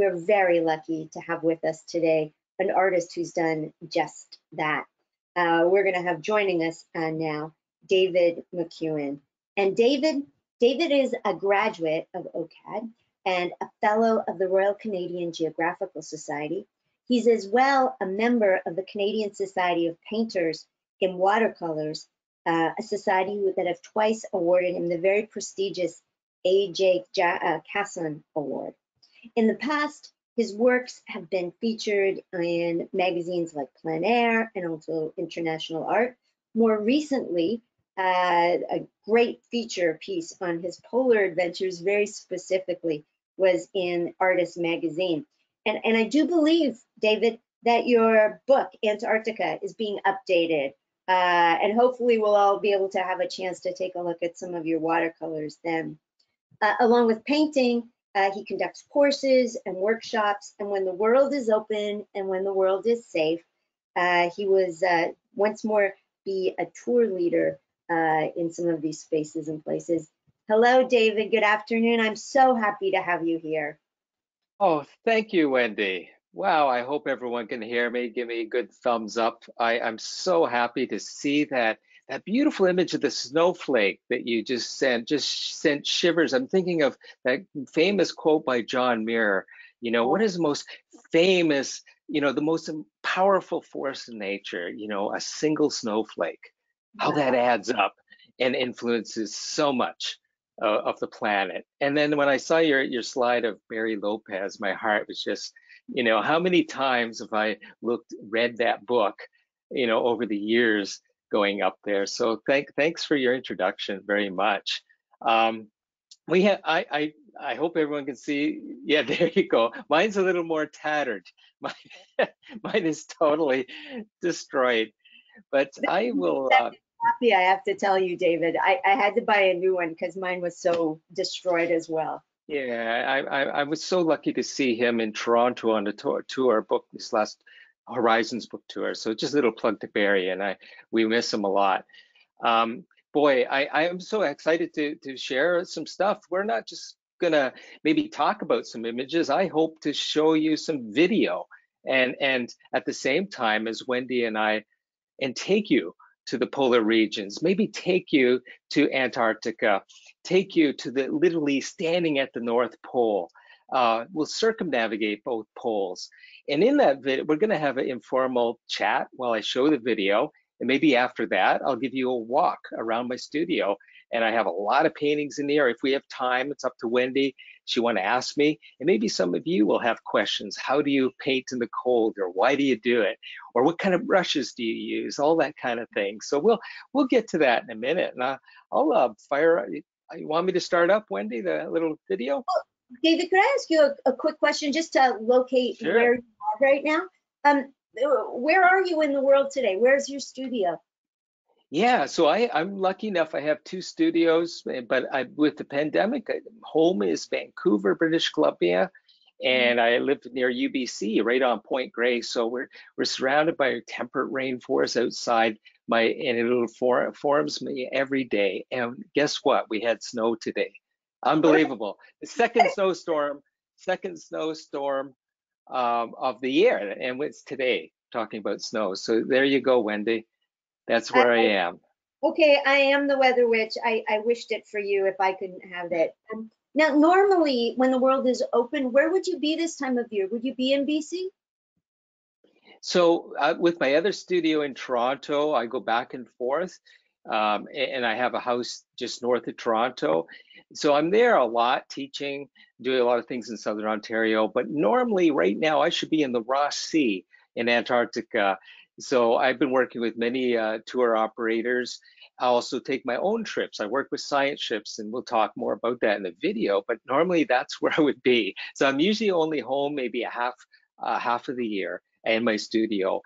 we're very lucky to have with us today an artist who's done just that. We're going to have joining us now David McEown. And David is a graduate of OCAD and a fellow of the Royal Canadian Geographical Society. He's as well a member of the Canadian Society of Painters in Watercolors, a society that have twice awarded him the very prestigious A.J. Casson Award. In the past, his works have been featured in magazines like Plein and also International Art. More recently, a great feature piece on his polar adventures, very specifically, was in Artist magazine. And I do believe, David, that your book, Antarctica, is being updated. And hopefully we'll all be able to have a chance to take a look at some of your watercolors then. Along with painting, he conducts courses and workshops, and when the world is open and when the world is safe, he was once more be a tour leader in some of these spaces and places. Hello, David. Good afternoon. I'm so happy to have you here. Oh, thank you, Wendy. Wow, I hope everyone can hear me. Give me a good thumbs up. I'm so happy to see that beautiful image of the snowflake that you just sent shivers. I'm thinking of that famous quote by John Muir. You know, what is the most famous, the most powerful force in nature? A single snowflake. How that adds up and influences so much of the planet. And then when I saw your slide of Barry Lopez, my heart was just, how many times have I read that book, over the years going up there. So thanks for your introduction very much. I hope everyone can see. Yeah, there you go. Mine's a little more tattered. Mine is totally destroyed. But I will. Happy, I have to tell you, David. I had to buy a new one because mine was so destroyed as well. Yeah, I was so lucky to see him in Toronto on the tour book this last Horizons book tour. So just a little plug to Barry, and we miss him a lot. Boy, I am so excited to share some stuff. We're not just gonna maybe talk about some images. I hope to show you some video, and at the same time as Wendy and take you to the polar regions, maybe take you to Antarctica, take you to literally standing at the North Pole. We'll circumnavigate both poles. And in that video, we're gonna have an informal chat while I show the video. And maybe after that, I'll give you a walk around my studio. And I have a lot of paintings in there. If we have time, it's up to Wendy. She want to ask me. And maybe some of you will have questions. How do you paint in the cold? Or why do you do it? Or what kind of brushes do you use? All that kind of thing. So we'll get to that in a minute. And I'll fire. You want me to start up, Wendy, the little video? David, could I ask you a quick question just to locate where you are right now? Where are you in the world today? Where's your studio? Yeah, so I'm lucky enough. I have two studios, but with the pandemic, home is Vancouver, British Columbia, and I live near UBC, right on Point Grey. So we're surrounded by temperate rainforest outside. And it informs me every day. And guess what? We had snow today. Unbelievable. The second snowstorm of the year, and it's today. Talking about snow. So there you go, Wendy. That's where I am. Okay, I am the weather witch. I wished it for you if I couldn't have it. Now, normally when the world is open, where would you be this time of year? Would you be in BC? So with my other studio in Toronto, I go back and forth, and I have a house just north of Toronto. So I'm there a lot teaching, doing a lot of things in Southern Ontario, but normally right now I should be in the Ross Sea in Antarctica. So I've been working with many tour operators. I also take my own trips. I work with science ships, and we'll talk more about that in the video, but normally that's where I would be. So I'm usually only home maybe half of the year in my studio.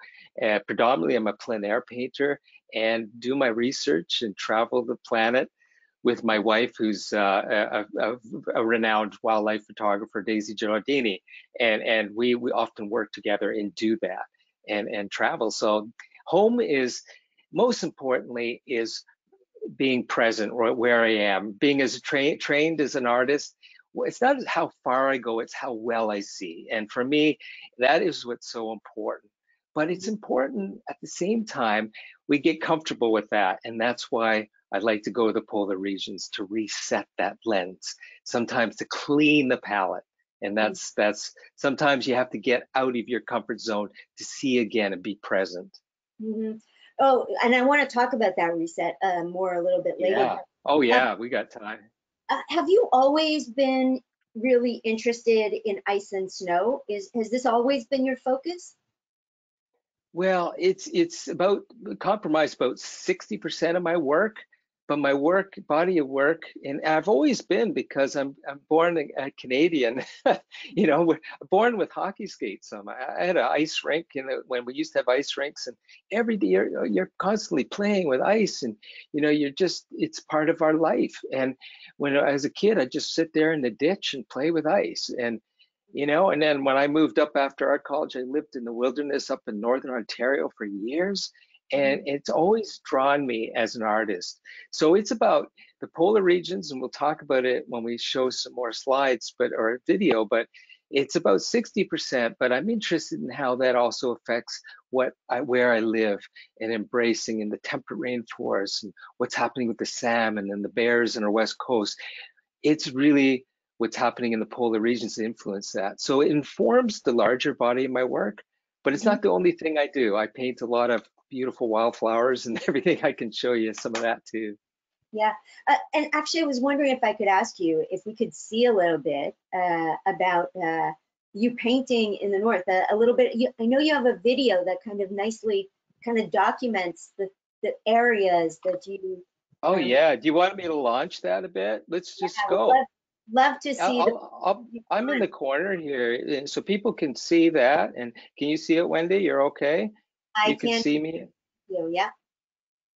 Predominantly, I'm a plein air painter and do my research and travel the planet with my wife, who's a renowned wildlife photographer, Daisy Gilardini, and we often work together and do that and travel. So home is, most importantly, is being present where I am. Being trained as an artist, it's not how far I go, it's how well I see. And for me, that is what's so important. But it's important at the same time, we get comfortable with that. And that's why I like to go to the polar regions to reset that lens, sometimes to clean the palette. And that's sometimes you have to get out of your comfort zone to see again and be present. Mm-hmm. Oh, and I want to talk about that reset more a little bit later. Yeah. Oh yeah, we got time. Have you always been really interested in ice and snow? Has this always been your focus? Well, it's about compromise about 60% of my work, but my body of work, and I've always been because I'm born a Canadian, you know, born with hockey skates. I had an ice rink, when we used to have ice rinks, and every day you're constantly playing with ice, and it's part of our life. And when as a kid, I just sit there in the ditch and play with ice, and then when I moved up after art college, I lived in the wilderness up in northern Ontario for years, and it's always drawn me as an artist. So it's about the polar regions, and we'll talk about it when we show some more slides, or a video, but it's about 60%, but I'm interested in how that also affects where I live, and embracing in the temperate rainforests, and what's happening with the salmon and the bears on our west coast. It's really what's happening in the polar regions that influence that. So it informs the larger body of my work, but it's not the only thing I do. I paint a lot of beautiful wildflowers and everything. I can show you some of that too. Yeah, and actually, I was wondering if I could ask you if we could see a little bit about you painting in the north. A little bit. I know you have a video that kind of nicely kind of documents the areas that you. Oh yeah. Do you want me to launch that a bit? Let's just I would go. love to see the. I'm in the corner here, so people can see that. And can you see it, Wendy? You're okay? I You can can see me? you, yeah.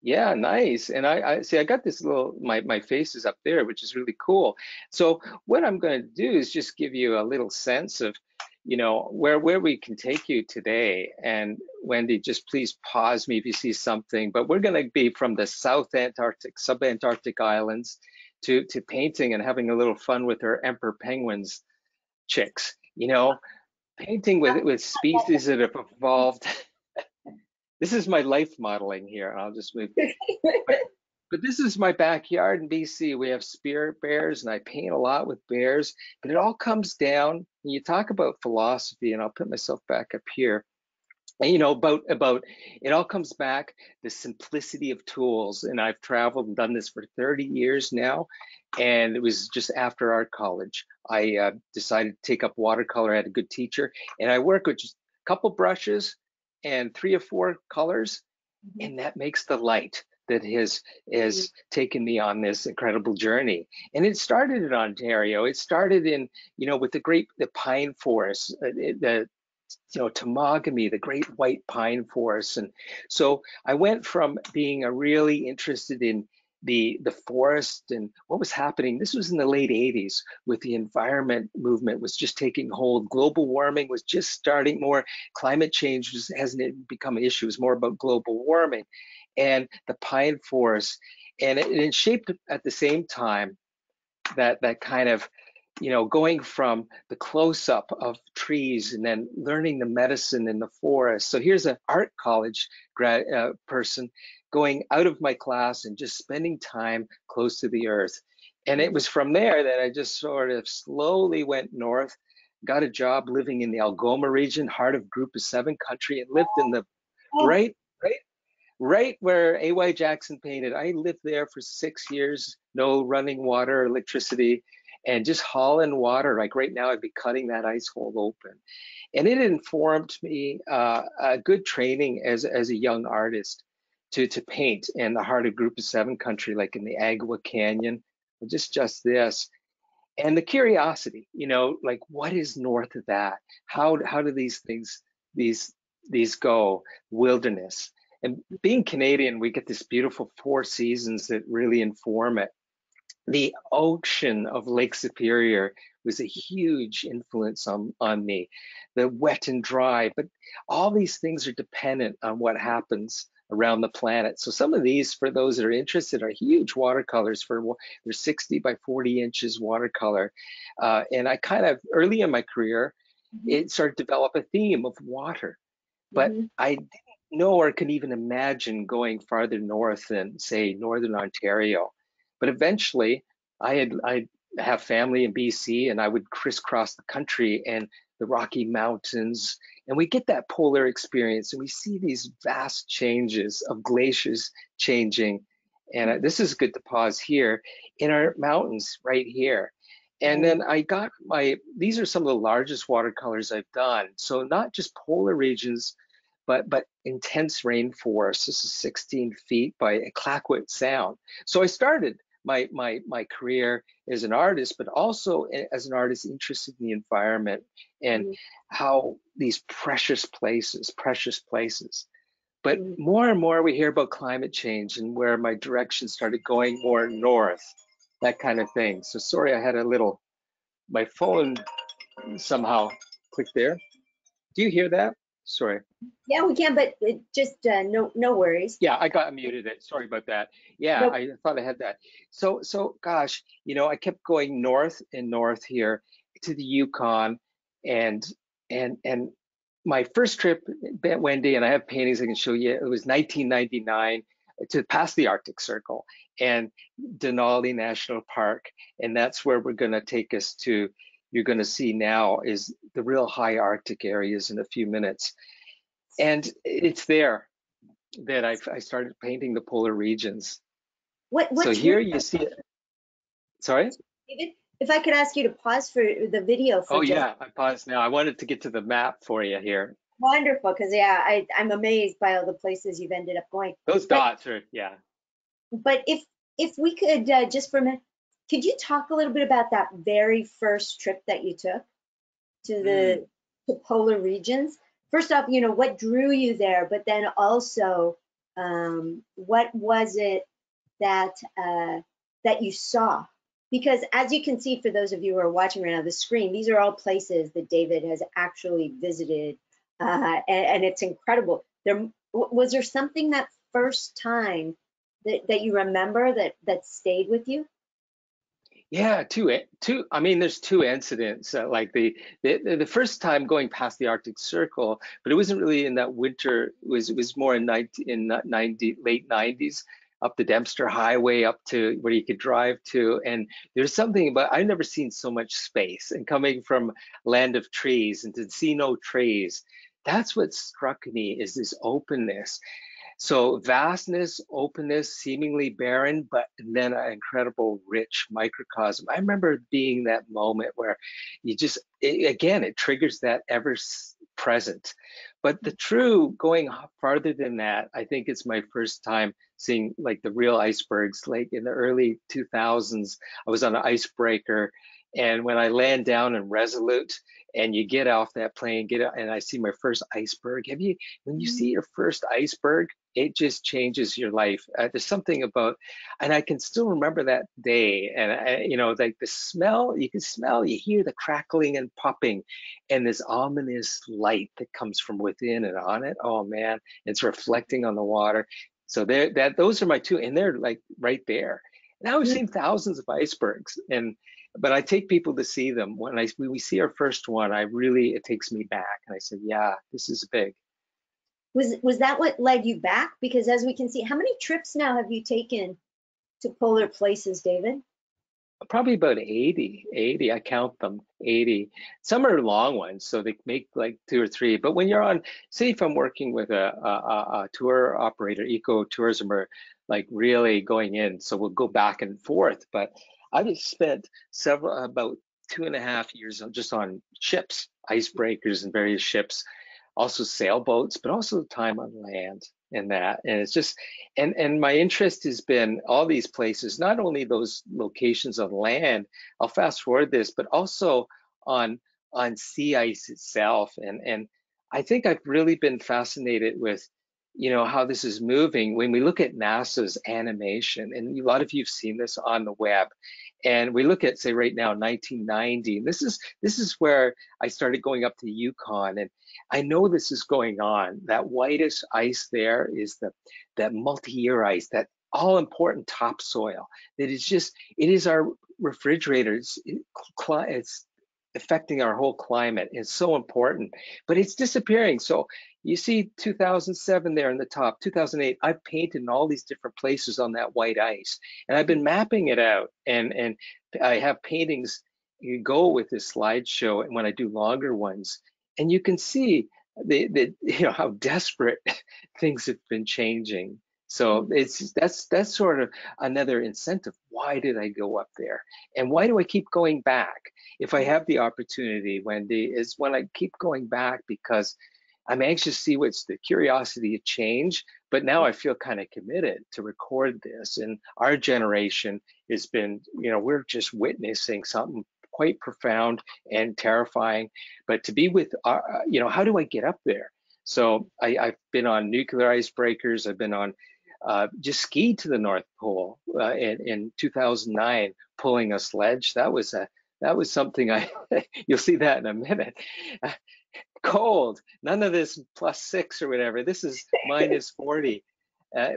Yeah, nice. And I see I got this my face is up there, which is really cool. So what I'm going to do is just give you a little sense of, where we can take you today. And Wendy, just please pause me if you see something. But we're going to be from the South Antarctic, subantarctic islands to painting and having a little fun with our emperor penguins chicks, painting with species that have evolved. This is my life modeling here. I'll just move. But this is my backyard in BC. We have spirit bears, and I paint a lot with bears. But it all comes down, when you talk about philosophy, and I'll put myself back up here. And, about it all comes back the simplicity of tools. And I've traveled and done this for 30 years now. And it was just after art college, I decided to take up watercolor. I had a good teacher, and I work with just a couple brushes and 3 or 4 colors, and that makes the light that has taken me on this incredible journey. And it started in Ontario. It started with the pine forests, Temagami, the great white pine forests. And so I went from being really interested in the forest and what was happening. This was in the late 80s, with the environment movement was just taking hold. Global warming was just starting. More climate change hasn't become an issue. It's more about global warming and the pine forest. And it shaped at the same time that kind of going from the close-up of trees and then learning the medicine in the forest. So here's an art college person going out of my class and just spending time close to the earth. And it was from there that I just sort of slowly went north, got a job living in the Algoma region, heart of Group of 7 country, and lived in the right where A.Y. Jackson painted. I lived there for 6 years, no running water, electricity, and just hauling water. Like right now, I'd be cutting that ice hole open. And it informed me a good training as a young artist to paint in the heart of Group of 7 country, like in the Agua Canyon, just this. And the curiosity, like what is north of that? How do these things, these go? Wilderness. And being Canadian, we get this beautiful 4 seasons that really inform it. The ocean of Lake Superior was a huge influence on me. The wet and dry, but all these things are dependent on what happens around the planet. So some of these, for those that are interested, are huge watercolors. They're 60 by 40 inches watercolor. And I kind of, early in my career, it started to develop a theme of water. But Mm-hmm. I didn't know or could even imagine going farther north than, say, Northern Ontario. But eventually, I have family in BC, and I would crisscross the country and the Rocky Mountains, and we get that polar experience, and we see these vast changes of glaciers changing. And this is good to pause here in our mountains right here. And then I got these are some of the largest watercolors I've done. So not just polar regions, but intense rainforest. This is 16 feet by Clayoquot Sound. So I started my career as an artist, but also as an artist interested in the environment and how these precious places. But more and more we hear about climate change and where my direction started going more north, that kind of thing. So sorry, I had my phone somehow clicked there. Do you hear that? Sorry. Yeah, we can, but it just no worries. Yeah, I muted it. Sorry about that. Yeah, Nope. I thought I had that. So gosh, I kept going north and north here to the Yukon, and and my first trip, Wendy, and I have paintings I can show you. It was 1999 to past the Arctic Circle and Denali National Park, and that's where we're going to take us to. You're going to see now is the real high Arctic areas in a few minutes, and it's there that I started painting the polar regions. So What here you see it. Sorry? David, if I could ask you to pause for the video for Oh just yeah, I paused now. I wanted to get to the map for you here. wonderful, because yeah, I'm amazed by all the places you've ended up going. Those dots are, yeah. But if we could just for a minute, could you talk a little bit about that very first trip that you took to the polar regions? First off, what drew you there, but then also, what was it that that you saw? Because as you can see, for those of you who are watching right now, the screen, these are all places that David has actually visited, and it's incredible. Was there something that first time that you remember that stayed with you? Yeah, two. I mean, there's two incidents. Like the first time going past the Arctic Circle, but it wasn't really in that winter. It was more in 90 late 90s, up the Dempster Highway up to where you could drive to. And there's something about I've never seen so much space. And coming from land of trees and to see no trees, that's what struck me is this openness. So vastness, openness, seemingly barren, but then an incredible rich microcosm. I remember being that moment where you just, again, it triggers that ever present. But the true, going farther than that, I think it's my first time seeing like the real icebergs. Like in the early 2000s, I was on an icebreaker. And when I land down in Resolute and you get off that plane, and I see my first iceberg. When you see your first iceberg, it just changes your life. There's something about, and I can still remember that day. And like the smell, you can smell, you hear the crackling and popping, and this ominous light that comes from within and on it. Oh man, it's reflecting on the water. So those are my two, and they're like right there. Now we've seen thousands of icebergs, but I take people to see them. When we see our first one, it takes me back, and I said, yeah, this is big. Was that what led you back? Because as we can see, how many trips now have you taken to polar places, David? Probably about 80. I count them, 80. Some are long ones, so they make like 2 or 3. But when you're on, say if I'm working with a tour operator, eco-tourism, or like really going in, so we'll go back and forth. But I've spent about 2.5 years just on ships, icebreakers and various ships, also sailboats, but also time on land and that. And it's just, and my interest has been all these places, not only those locations on land, I'll fast forward this, but also on sea ice itself. And I think I've really been fascinated with, how this is moving. When we look at NASA's animation, and a lot of you've seen this on the web, And we look at, say, right now, 1990. And this is where I started going up to Yukon, and I know this is going on. That whitish ice there is that multi-year ice, that all important topsoil. That is just, it is our refrigerators. It's affecting our whole climate. It's so important, but it's disappearing. So you see 2007 there in the top, 2008, I've painted in all these different places on that white ice, and I've been mapping it out, and I have paintings you go with this slideshow, and when I do longer ones, and you can see how desperate things have been changing. So that's sort of another incentive. Why did I go up there? And why do I keep going back? If I have the opportunity, Wendy, is when I keep going back because I'm anxious to see what's the curiosity of change. But now I feel kind of committed to record this. And our generation has been, we're just witnessing something quite profound and terrifying. But to be with, how do I get up there? So I've been on nuclear icebreakers. I've been on just skied to the North Pole in 2009, pulling a sledge. That was something you'll see that in a minute. Cold, none of this +6 or whatever. This is -40.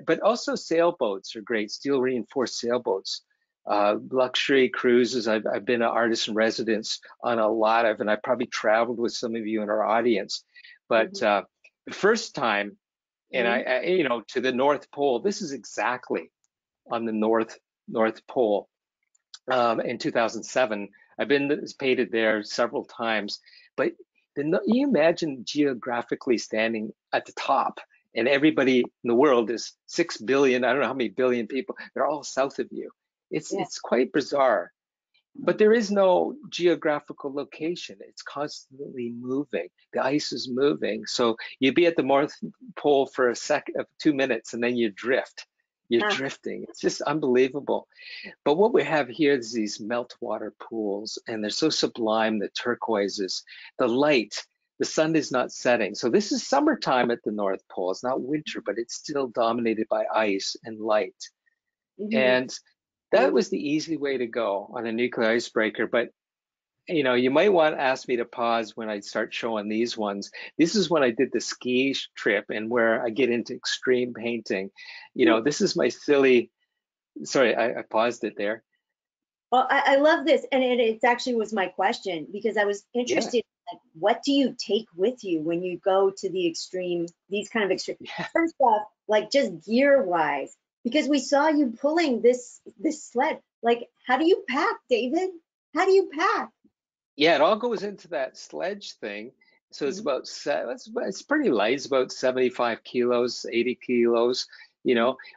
But also sailboats are great, steel reinforced sailboats. Luxury cruises. I've been an artist in residence on a lot of, and I probably traveled with some of you in our audience. But the first time, and I to the North Pole, this is exactly on the North Pole in 2007. I've been painted there several times, but you imagine geographically standing at the top, and everybody in the world is 6 billion, I don't know how many billion people, they're all south of you. It's quite bizarre. But there is no geographical location. It's constantly moving. The ice is moving. So you'd be at the North Pole for a 2 minutes, and then you drift. You're drifting. It's just unbelievable. But what we have here is these meltwater pools, and they're so sublime, the turquoises, the light, the sun is not setting. So this is summertime at the North Pole. It's not winter, but it's still dominated by ice and light. And that was the easy way to go on a nuclear icebreaker. But you might want to ask me to pause when I start showing these ones. This is when I did the ski trip and where I get into extreme painting. This is my silly, sorry, I paused it there. Well, I love this, and it actually was my question, because I was interested. Like, what do you take with you when you go to these kind of extreme? First off, like just gear wise, because we saw you pulling this sled. Like, how do you pack, David? How do you pack? Yeah, it all goes into that sledge thing. So it's about it's pretty light. It's about 75 kilos, 80 kilos,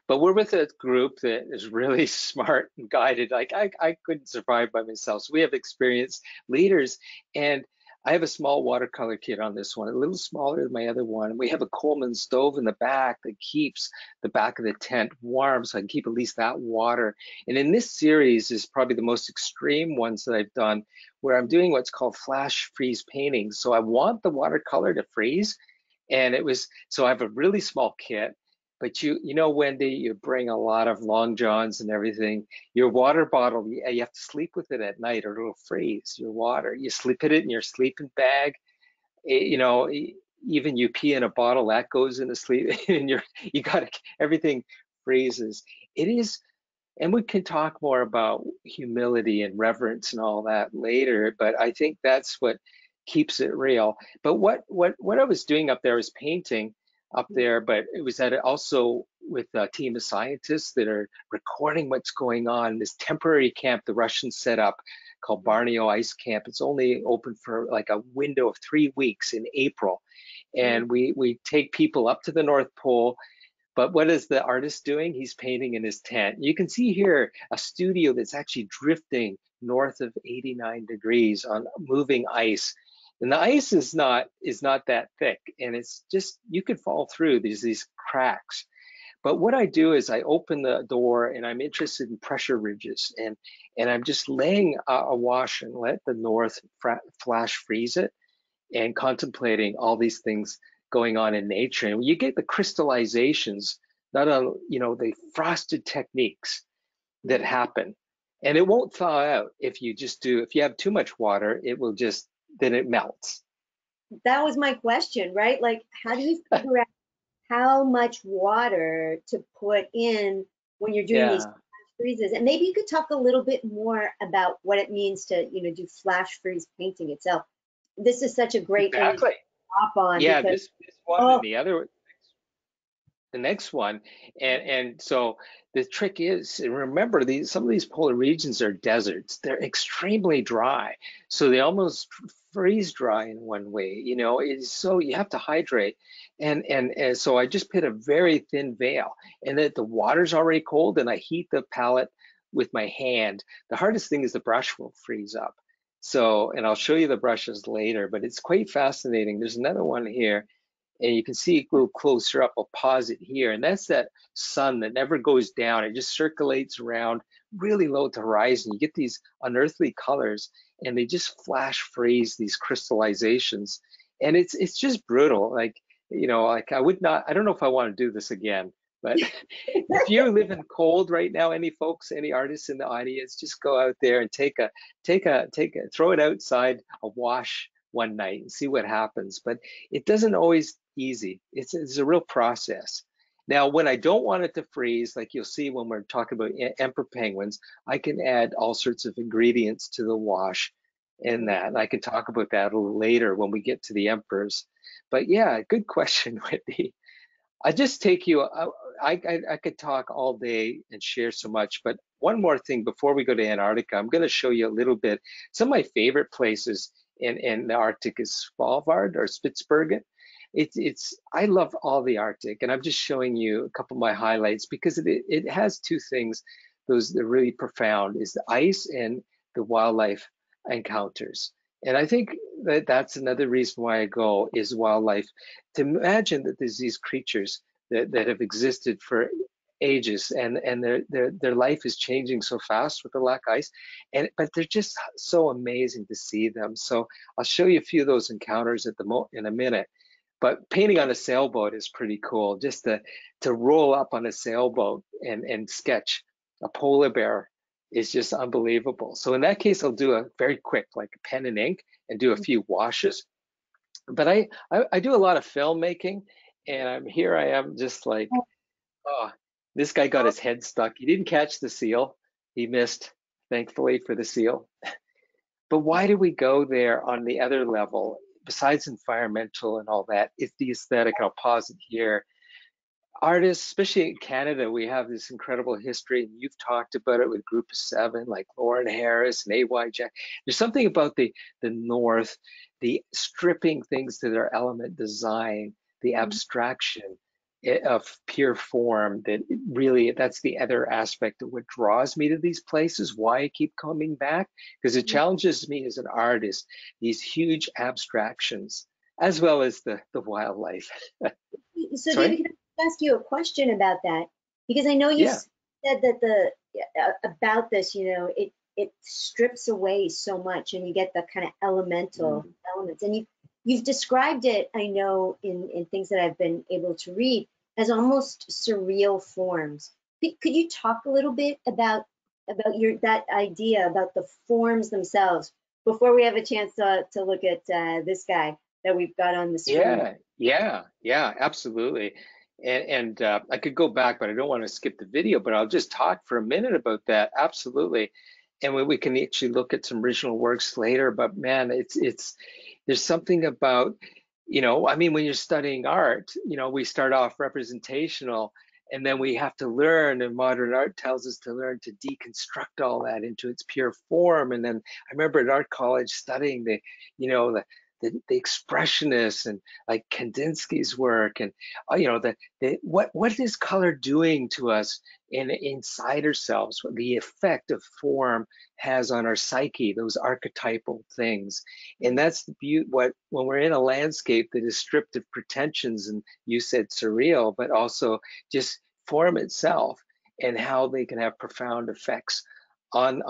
but we're with a group that is really smart and guided. Like I couldn't survive by myself. So we have experienced leaders, and I have a small watercolor kit on this one, a little smaller than my other one. We have a Coleman stove in the back that keeps the back of the tent warm, so I can keep at least that water. And in this series is probably the most extreme ones that I've done, where I'm doing what's called flash freeze painting. So I want the watercolor to freeze, and so I have a really small kit. But Wendy, you bring a lot of long johns and everything. Your water bottle, you have to sleep with it at night, or it'll freeze your water. You put it in your sleeping bag. Even you pee in a bottle, that goes into sleep. And everything freezes. It is, and we can talk more about humility and reverence and all that later. But I think that's what keeps it real. But what I was doing up there was painting up there, but it was also with a team of scientists that are recording what's going on. This temporary camp the Russians set up called Barneo Ice Camp. It's only open for like a window of 3 weeks in April. And we take people up to the North Pole. But what is the artist doing? He's painting in his tent. You can see here a studio that's actually drifting north of 89 degrees on moving ice. And the ice is not that thick, and it's just, you could fall through these cracks. But what I do is I open the door, and I'm interested in pressure ridges, and I'm just laying a wash and let the north flash freeze it, and contemplating all these things going on in nature. And you get the crystallizations, not on the frosted techniques that happen. And it won't thaw out if you just do, if you have too much water, it will just, then it melts. That was my question, right? Like, how do you figure out how much water to put in when you're doing these Yeah, flash freezes? And maybe you could talk a little bit more about what it means to, do flash freeze painting itself. This is such a great image to exactly. hop on Yeah, because, this one oh, and the next one, and so the trick is, and remember, these some of these polar regions are deserts. They're extremely dry, so they almost freeze dry in one way. It's so you have to hydrate, and so I just put a very thin veil, and that the water's already cold, and I heat the palette with my hand. The hardest thing is the brush will freeze up. So, and I'll show you the brushes later, but it's quite fascinating. There's another one here, and you can see it go closer up. I'll pause it here, and that's that sun that never goes down. It just circulates around really low to horizon. You get these unearthly colors, and they just flash freeze these crystallizations, and it's just brutal. Like I don't know if I want to do this again, but if you live in cold right now, any folks, any artists in the audience, just go out there and throw it outside a wash one night and see what happens. But it doesn't always easy. It's a real process. Now, when I don't want it to freeze, like you'll see when we're talking about emperor penguins, I can add all sorts of ingredients to the wash in that. And I can talk about that a little later when we get to the emperors. But yeah, good question, Wendy. I just take you, I could talk all day and share so much, but one more thing before we go to Antarctica, I'm going to show you a little bit. Some of my favorite places in the Arctic is Svalbard or Spitsbergen. I love all the Arctic, and I'm just showing you a couple of my highlights because it has two things, those that are really profound, is the ice and the wildlife encounters. And I think that that's another reason why I go is wildlife. To imagine that there's these creatures that have existed for ages, and their life is changing so fast with the lack of ice, but they're just so amazing to see them. So I'll show you a few of those encounters in a minute. But painting on a sailboat is pretty cool. Just to roll up on a sailboat and sketch a polar bear is just unbelievable. So in that case, I'll do a very quick, like a pen and ink, and do a few washes. But I do a lot of filmmaking, and here I am just like, oh, this guy got his head stuck. He didn't catch the seal. He missed, thankfully, for the seal. But why do we go there on the other level, besides environmental and all that? It's the aesthetic. I'll pause it here. Artists, especially in Canada, we have this incredible history, and you've talked about it with Group of Seven, like Lauren Harris and A.Y. Jack. There's something about the North, the stripping things to their element design, the abstraction of pure form, that really, that's the other aspect of what draws me to these places, why I keep coming back, because it challenges me as an artist, these huge abstractions, as well as the wildlife. So Sorry? David, can I ask you a question about that? Because I know you Yeah. said that about this, it strips away so much, and you get the kind of elemental elements. And you've described it, I know, in things that I've been able to read, as almost surreal forms. Could you talk a little bit about that idea about the forms themselves before we have a chance to look at this guy that we've got on the screen? Yeah, absolutely. And I could go back, but I don't want to skip the video, but I'll just talk for a minute about that. Absolutely. And we can actually look at some original works later, but man, there's something about, I mean, when you're studying art, we start off representational, and then we have to learn, and modern art tells us to learn to deconstruct all that into its pure form. And then I remember at art college studying the expressionists and like Kandinsky's work, and what is color doing to us inside ourselves, what the effect of form has on our psyche, those archetypal things. And that's the beauty, when we're in a landscape that is stripped of pretensions, and you said surreal, but also just form itself, and how they can have profound effects on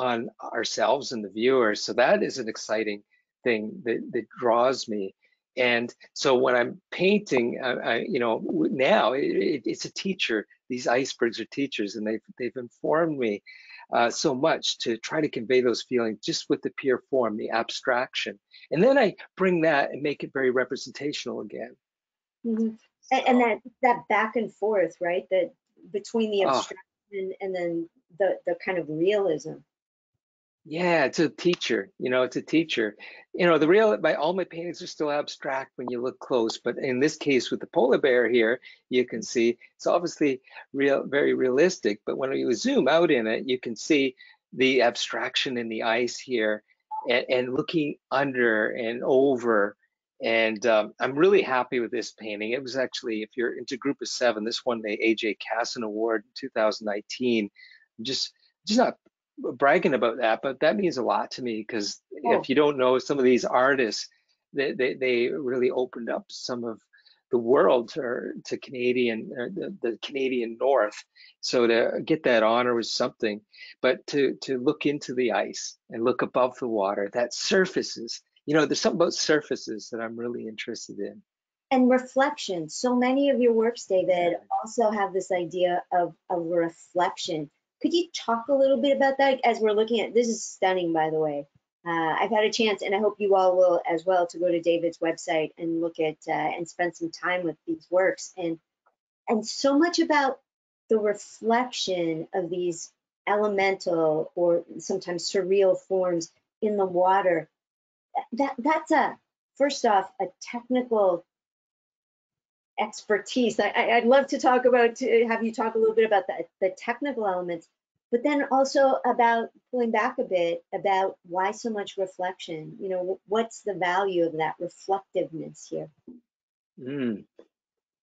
ourselves and the viewers. So that is an exciting thing that draws me. And so when I'm painting, now it's a teacher. These icebergs are teachers, and they've informed me. so much to try to convey those feelings just with the pure form, the abstraction. And then I bring that and make it very representational again. Mhm. And that back and forth, right? That between the Oh, abstraction and then the kind of realism. yeah, it's a teacher, it's a teacher. All my paintings are still abstract when you look close, but in this case with the polar bear here, you can see it's obviously very realistic, but when you zoom out in it, you can see the abstraction in the ice here and looking under and over. And I'm really happy with this painting. It was actually, if you're into Group of Seven, this won the AJ Casson Award in 2019. Just not bragging about that, but that means a lot to me because Oh, if you don't know some of these artists, they really opened up some of the world to Canadian, the Canadian North. So to get that honor was something, but to look into the ice and look above the water, that surfaces, there's something about surfaces that I'm really interested in. and reflection. So many of your works, Yeah. David, also have this idea of a reflection. Could you talk a little bit about that as we're looking at this? Is stunning, by the way. I've had a chance, and I hope you all will as well, to go to David's website and look at and spend some time with these works. And so much about the reflection of these elemental or sometimes surreal forms in the water. That's a first off a technical expertise. I'd love to talk about, to have you talk a little bit about the technical elements, but then also about pulling back a bit about why so much reflection. What's the value of that reflectiveness here? Mm.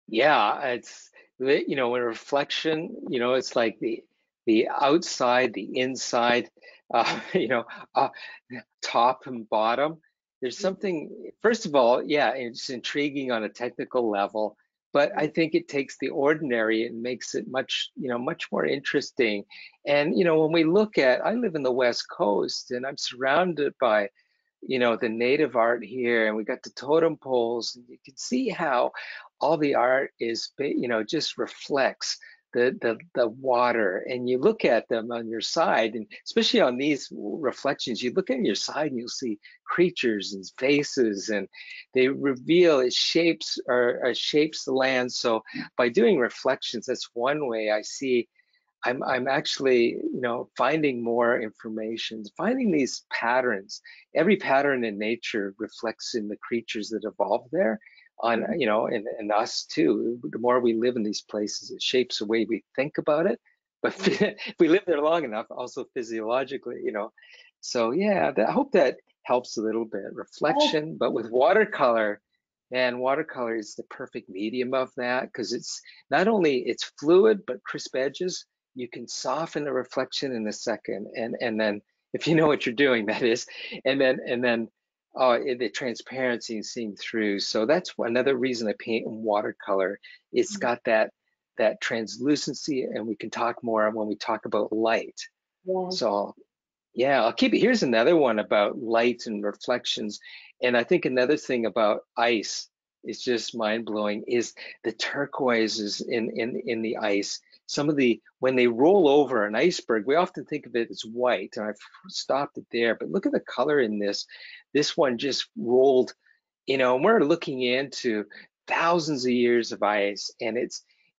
Yeah, it's when reflection, it's like the outside, the inside, you know, uh, top and bottom. There's something, first of all, yeah, it's intriguing on a technical level, but I think it takes the ordinary and makes it much more interesting. And when we look at, I live in the West Coast, and I'm surrounded by the native art here, and we got the totem poles, and you can see how all the art is, just reflects the water. And you look at them on your side, and especially on these reflections, you look on your side and you'll see creatures and faces, and they reveal it shapes the land. So by doing reflections, that's one way I see I'm actually, finding more information, finding these patterns. Every pattern in nature reflects in the creatures that evolve there, and us too. The more we live in these places, it shapes the way we think about it. But if we live there long enough, also physiologically. So yeah, I hope that helps a little bit. Oh, Reflection, but with watercolor, man, watercolor is the perfect medium of that because it's not only it's fluid, but crisp edges. You can soften a reflection in a second, and then if you know what you're doing, that is, and then the transparency and seeing through. So that's another reason I paint in watercolor. It's got that translucency, and we can talk more when we talk about light. yeah. So yeah, I'll keep it. Here's another one about light and reflections. And I think another thing about ice is just mind blowing is the turquoises in the ice. Some of when they roll over an iceberg, we often think of it as white, and I've stopped it there, but look at the color in this. This one just rolled, and we're looking into thousands of years of ice, and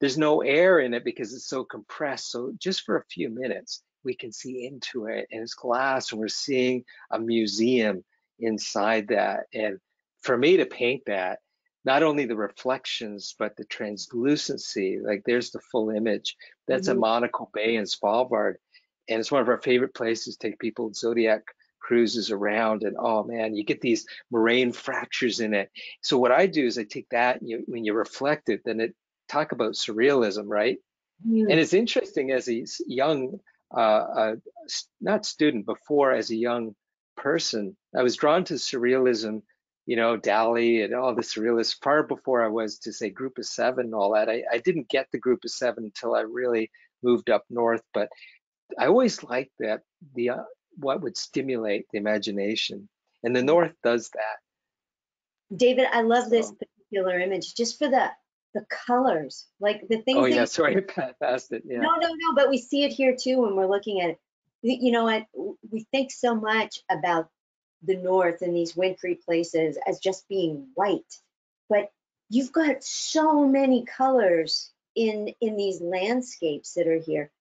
there's no air in it because it's so compressed. So just for a few minutes, we can see into it, and it's glass, and we're seeing a museum inside that. And for me to paint that, not only the reflections, but the translucency, like there's the full image. That's a Mhm. Monaco Bay in Svalbard. And it's one of our favorite places to take people Zodiac cruises around. And oh man, you get these moraine fractures in it. So what I do is I take that, and when you reflect it, then talk about surrealism, right? And Mm. it's interesting as a young, not student, before as a young person, I was drawn to surrealism, Dali and all the surrealists far before I was to say Group of Seven and all that. I didn't get the Group of Seven until I really moved up north, but I always liked that what would stimulate the imagination, and the north does that. David, I love this So, particular image just for the colors, like the oh things that yeah, you, sorry, I passed it. Yeah. no, but we see it here too when we're looking at it. you know what, we think so much about the North and these wintry places as just being white, but you've got so many colors in these landscapes that are here.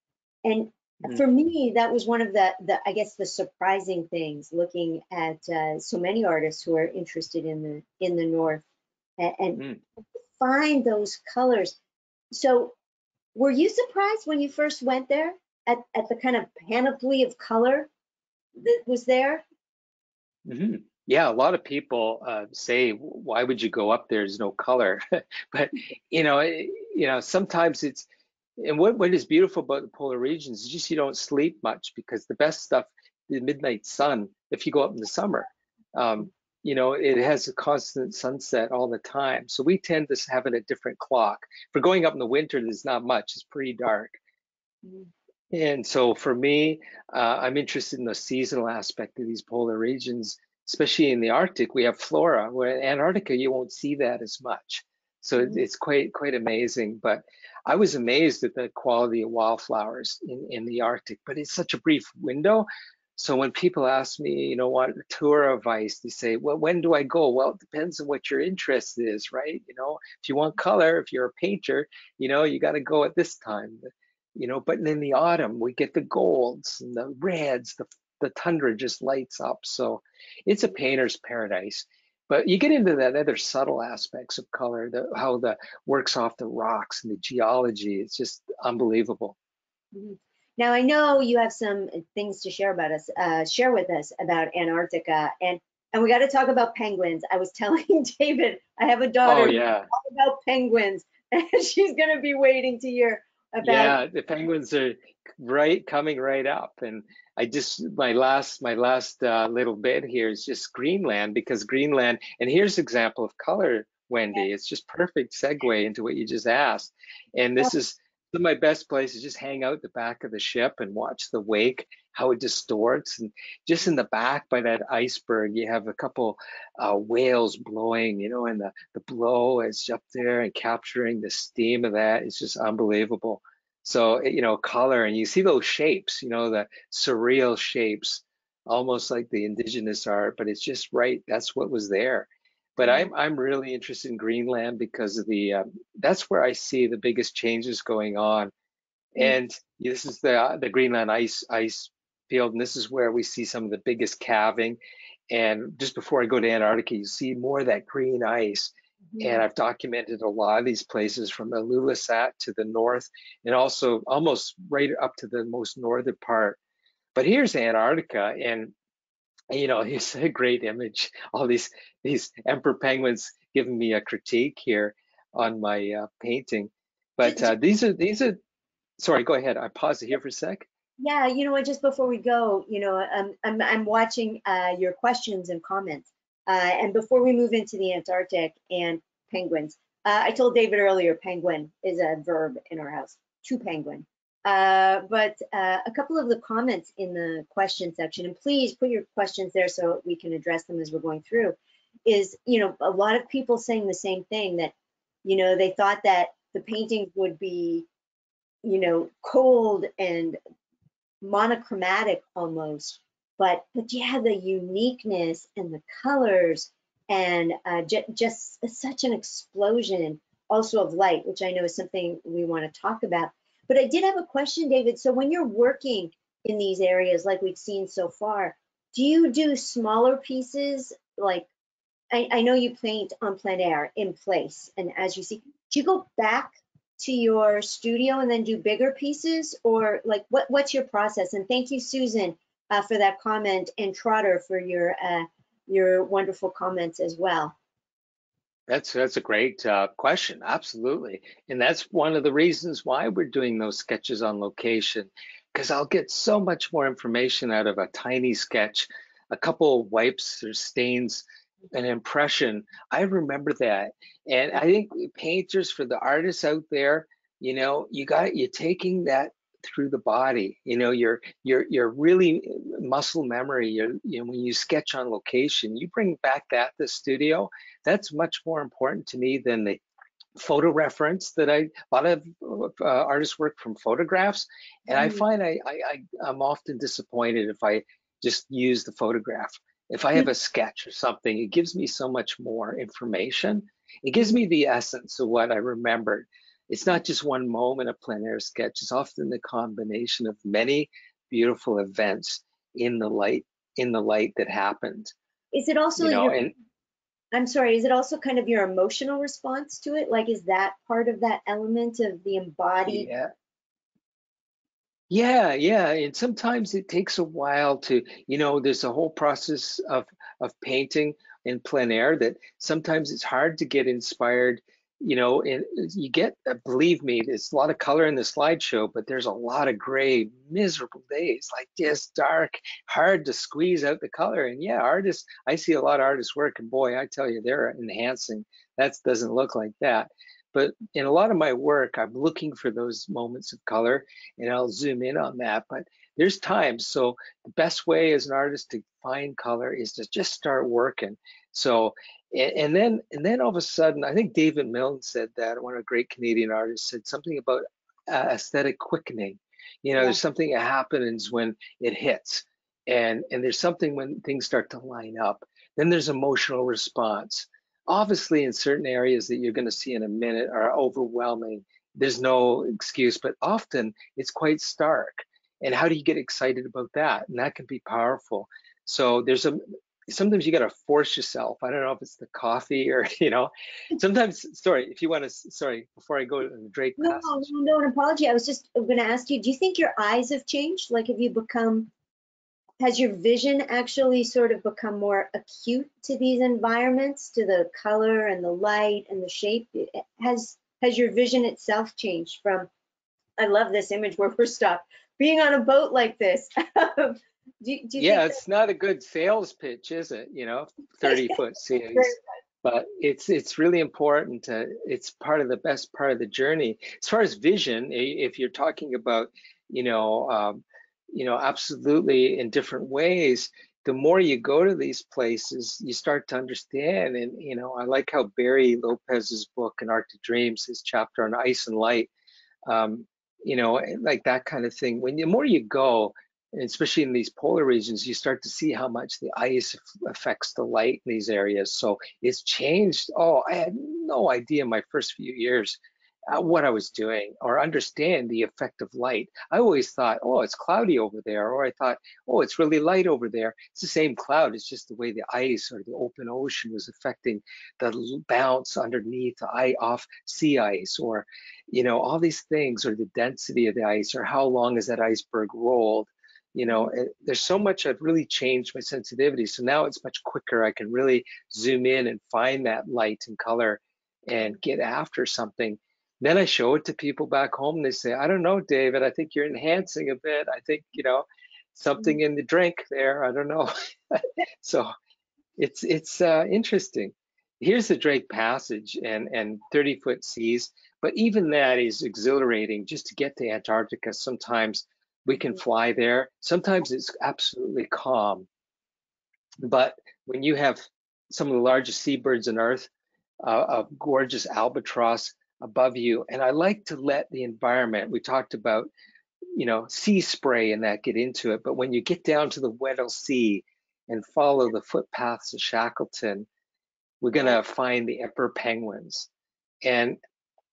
And Mm, for me, that was one of the I guess the surprising things looking at so many artists who are interested in the North and mm. find those colors. So were you surprised when you first went there at the kind of panoply of color that was there? Hmm. Yeah, a lot of people say, "Why would you go up there? There's no color." But sometimes it's and what is beautiful about the polar regions is just you don't sleep much because the best stuff, the midnight sun, if you go up in the summer, um, it has a constant sunset all the time. So we tend to have it at different clock. For going up in the winter, there's not much. It's pretty dark. Mhm. And so for me, I'm interested in the seasonal aspect of these polar regions, especially in the Arctic. We have flora, where in Antarctica you won't see that as much. So Mhm. it's quite amazing. But I was amazed at the quality of wildflowers in the Arctic. But it's such a brief window. So when people ask me, what tour advice, they say, well, when do I go? Well, it depends on what your interest is, right? If you want color, if you're a painter, you got to go at this time. But in the autumn we get the golds and the reds, the tundra just lights up. So it's a painter's paradise. But you get into that other subtle aspects of color, how the works off the rocks and the geology. It's just unbelievable. Mhm. Now I know you have some things to share with us about Antarctica, and we got to talk about penguins. I was telling David, I have a Oh daughter who's yeah. all about penguins, and she's going to be waiting to hear about. Yeah, the penguins are coming right up, and I just my last little bit here is just Greenland because Greenland, and here's an example of color, Wendy. It's just perfect segue into what you just asked, and this is some of my best places. Just hang out the back of the ship and watch the wake, how it distorts, and just in the back by that iceberg, you have a couple whales blowing, and the blow is up there and capturing the steam of that. It's just unbelievable. So, color, and you see those shapes, the surreal shapes, almost like the indigenous art, but it's just right. That's what was there. But Mhm. I'm really interested in Greenland because of that's where I see the biggest changes going on. Mhm. And this is the Greenland ice field, and this is where we see some of the biggest calving. And just before I go to Antarctica, you see more of that green ice. And Mhm. I've documented a lot of these places from Ilulissat to the north, and also almost right up to the most northern part. But here's Antarctica, and here's a great image. All these emperor penguins giving me a critique here on my painting. But Just, these are. Sorry, go ahead. I paused it here for a sec. yeah, you know what, just before we go, I'm watching your questions and comments. And before we move into the Antarctic and penguins, I told David earlier, penguin is a verb in our house, to penguin. But a couple of the comments in the question section, and please put your questions there so we can address them as we're going through, is, a lot of people saying the same thing that, they thought that the paintings would be, cold and monochromatic almost, but yeah, the uniqueness and the colors and just such an explosion also of light, which I know is something we want to talk about. But I did have a question, David. So when you're working in these areas like we've seen so far, do you do smaller pieces? Like I know you paint on plein air in place, and as you see, do you go back to your studio and then do bigger pieces, or like what's your process? And thank you, Susan, for that comment, and Trotter for your wonderful comments as well. That's a great question. Absolutely. And that's one of the reasons why we're doing those sketches on location, because I'll get so much more information out of a tiny sketch, a couple of wipes or stains, an impression. I remember that. And I think painters, for the artists out there, you're taking that through the body. You're really muscle memory. When you sketch on location, you bring back that the studio. That's much more important to me than the photo reference that a lot of artists work from photographs, and I Mm. find I'm often disappointed if I just use the photograph. If I have a sketch or something, it gives me so much more information. It gives Mhm. me the essence of what I remembered. It's not just one moment of plein air sketch. It's often the combination of many beautiful events in the light that happened. Is it also You know, your, and I'm sorry, is it also kind of your emotional response to it? Like, is that part of that element of the embodied? yeah, yeah, and sometimes it takes a while to, there's a whole process of painting in plein air that sometimes it's hard to get inspired, and you get, believe me, there's a lot of color in the slideshow, but there's a lot of gray, miserable days, like just dark, hard to squeeze out the color. And yeah, artists, I see a lot of artists work, and boy, I tell you, they're enhancing. That doesn't look like that. But in a lot of my work, I'm looking for those moments of color, and I'll zoom in on that. But there's times. So the best way as an artist to find color is to just start working. So and then all of a sudden, I think David Milne said that, one of the great Canadian artists, said something about aesthetic quickening. Yeah. There's something that happens when it hits, and there's something when things start to line up. Then there's emotional response. Obviously, in certain areas that you're going to see in a minute are overwhelming, there's no excuse, but often it's quite stark. And how do you get excited about that? And that can be powerful. So sometimes you got to force yourself. I don't know if it's the coffee or, sometimes, sorry, if you want to, sorry, before I go to the Drake No, no, passage. no, an apology. I was just going to ask you, do you think your eyes have changed? Like, have you become, has your vision actually sort of become more acute to these environments, to the color and the light and the shape? Has your vision itself changed from, I love this image where we're stuck, being on a boat like this? Do you Yeah, think it's not a good sales pitch, is it? that 30-foot seas. But it's really important it's part of the best part of the journey. As far as vision, if you're talking about, you know, um, absolutely in different ways, the more you go to these places, you start to understand. And, I like how Barry Lopez's book, An Arctic Dreams, his chapter on ice and light, um, like that kind of thing. When the more you go, and especially in these polar regions, you start to see how much the ice affects the light in these areas. So it's changed. Oh, I had no idea my first few years what I was doing or understand the effect of light. I always thought, oh, it's cloudy over there, or I thought, oh, it's really light over there. It's the same cloud. It's just the way the ice or the open ocean was affecting the bounce underneath the off sea ice, or all these things, or the density of the ice, or how long is that iceberg rolled. There's so much I've really changed my sensitivity. So now it's much quicker. I can really zoom in and find that light and color and get after something. Then I show it to people back home. And they say, I don't know, David, I think you're enhancing a bit. I think, something in the drink there. I don't know. So it's interesting. Here's the Drake Passage and 30-foot seas, but even that is exhilarating just to get to Antarctica. Sometimes we can fly there. Sometimes it's absolutely calm. But when you have some of the largest seabirds on Earth, a gorgeous albatross above you, and I like to let the environment, we talked about, sea spray and that, get into it. But when you get down to the Weddell Sea and follow the footpaths of Shackleton, we're going Yeah. to find the emperor penguins. And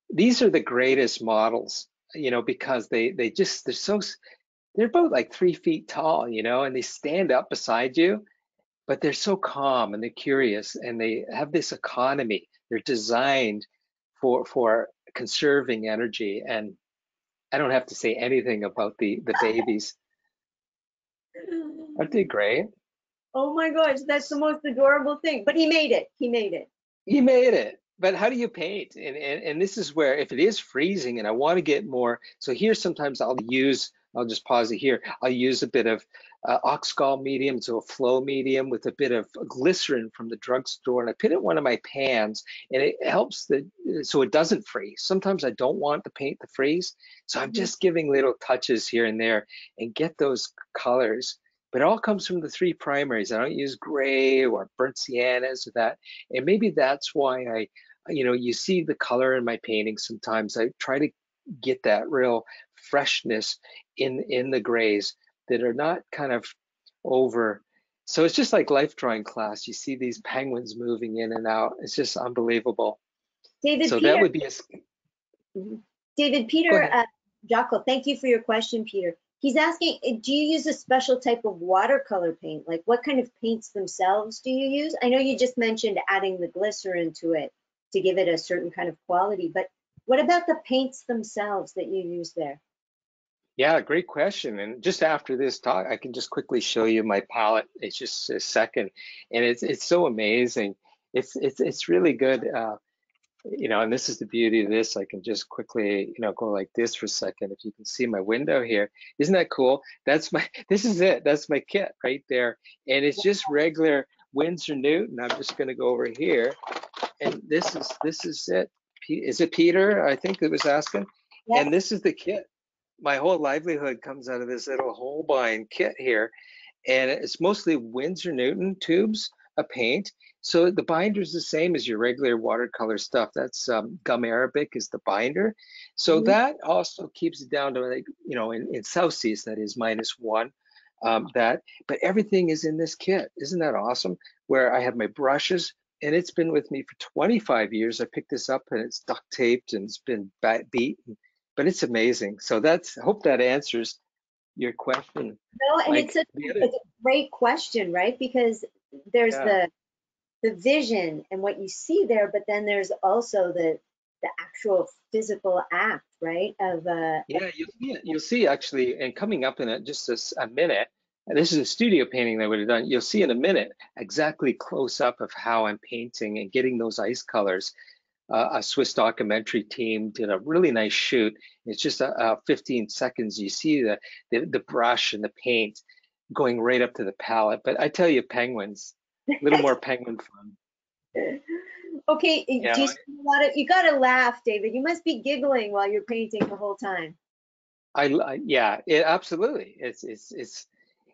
these are the greatest models, because they're about like 3 feet tall, and they stand up beside you, but they're so calm and they're curious and they have this economy. They're designed for conserving energy. And I don't have to say anything about the babies. Aren't they great? Oh my gosh, that's the most adorable thing. But he made it. He made it. You made it. But how do you paint? And this is where, if it is freezing and I want to get more, so here sometimes I'll just pause it here. I'll use a bit of Oxgall medium, so a flow medium with a bit of glycerin from the drugstore, and I put it in one of my pans, and it helps so it doesn't freeze. Sometimes I don't want the paint to freeze, so I'm Mhm. just giving little touches here and there and get those colors. But it all comes from the three primaries. I don't use gray or burnt siennas or that. And maybe that's why you know, you see the color in my paintings sometimes. I try to get that real freshness in the grays that are not kind of over. So it's just like life drawing class. You see these penguins moving in and out. It's just unbelievable. David So that Peter, would be a, Mhm. David go Peter, ahead. Jocko, thank you for your question, Peter. He's asking, do you use a special type of watercolor paint? Like what kind of paints themselves do you use? I know you just mentioned adding the glycerin to it to give it a certain kind of quality, but what about the paints themselves that you use there? Yeah, great question. And just after this talk, I can just quickly show you my palette. It's just a second, and it's so amazing. It's really good. You know, and this is the beauty of this. I can just quickly, you know, go like this for a second. If you can see my window here, isn't that cool? That's my, this is it. That's my kit right there. And it's just regular Winsor Newton. I'm just going to go over here, and this is it. Is it Peter? I think it was asking. And Yes. this is the kit. My whole livelihood comes out of this little Holbein kit here, and it's mostly Winsor Newton tubes of paint. So the binder is the same as your regular watercolor stuff. That's gum arabic is the binder. So Mhm. that also keeps it down to, like, you know, in Celsius, that is -1. That, but everything is in this kit. Isn't that awesome? Where I have my brushes, and it's been with me for 25 years. I picked this up and it's duct taped and it's been beaten, but it's amazing. So that's, I hope that answers your question. No, and Like the other, it's a great question, right? Because there's yeah. the vision and what you see there, but then there's also the actual physical act, right? Yeah, you'll see it. You'll see actually, and coming up in just a minute, and this is a studio painting that I would have done. You'll see in a minute exactly close up of how I'm painting and getting those ice colors. A Swiss documentary team did a really nice shoot. It's just 15 seconds. You see the brush and the paint going right up to the palette. But I tell you, penguins, a little more penguin fun. Okay, You do you know, see a lot of, you gotta laugh, David. You must be giggling while you're painting the whole time. yeah, absolutely. It's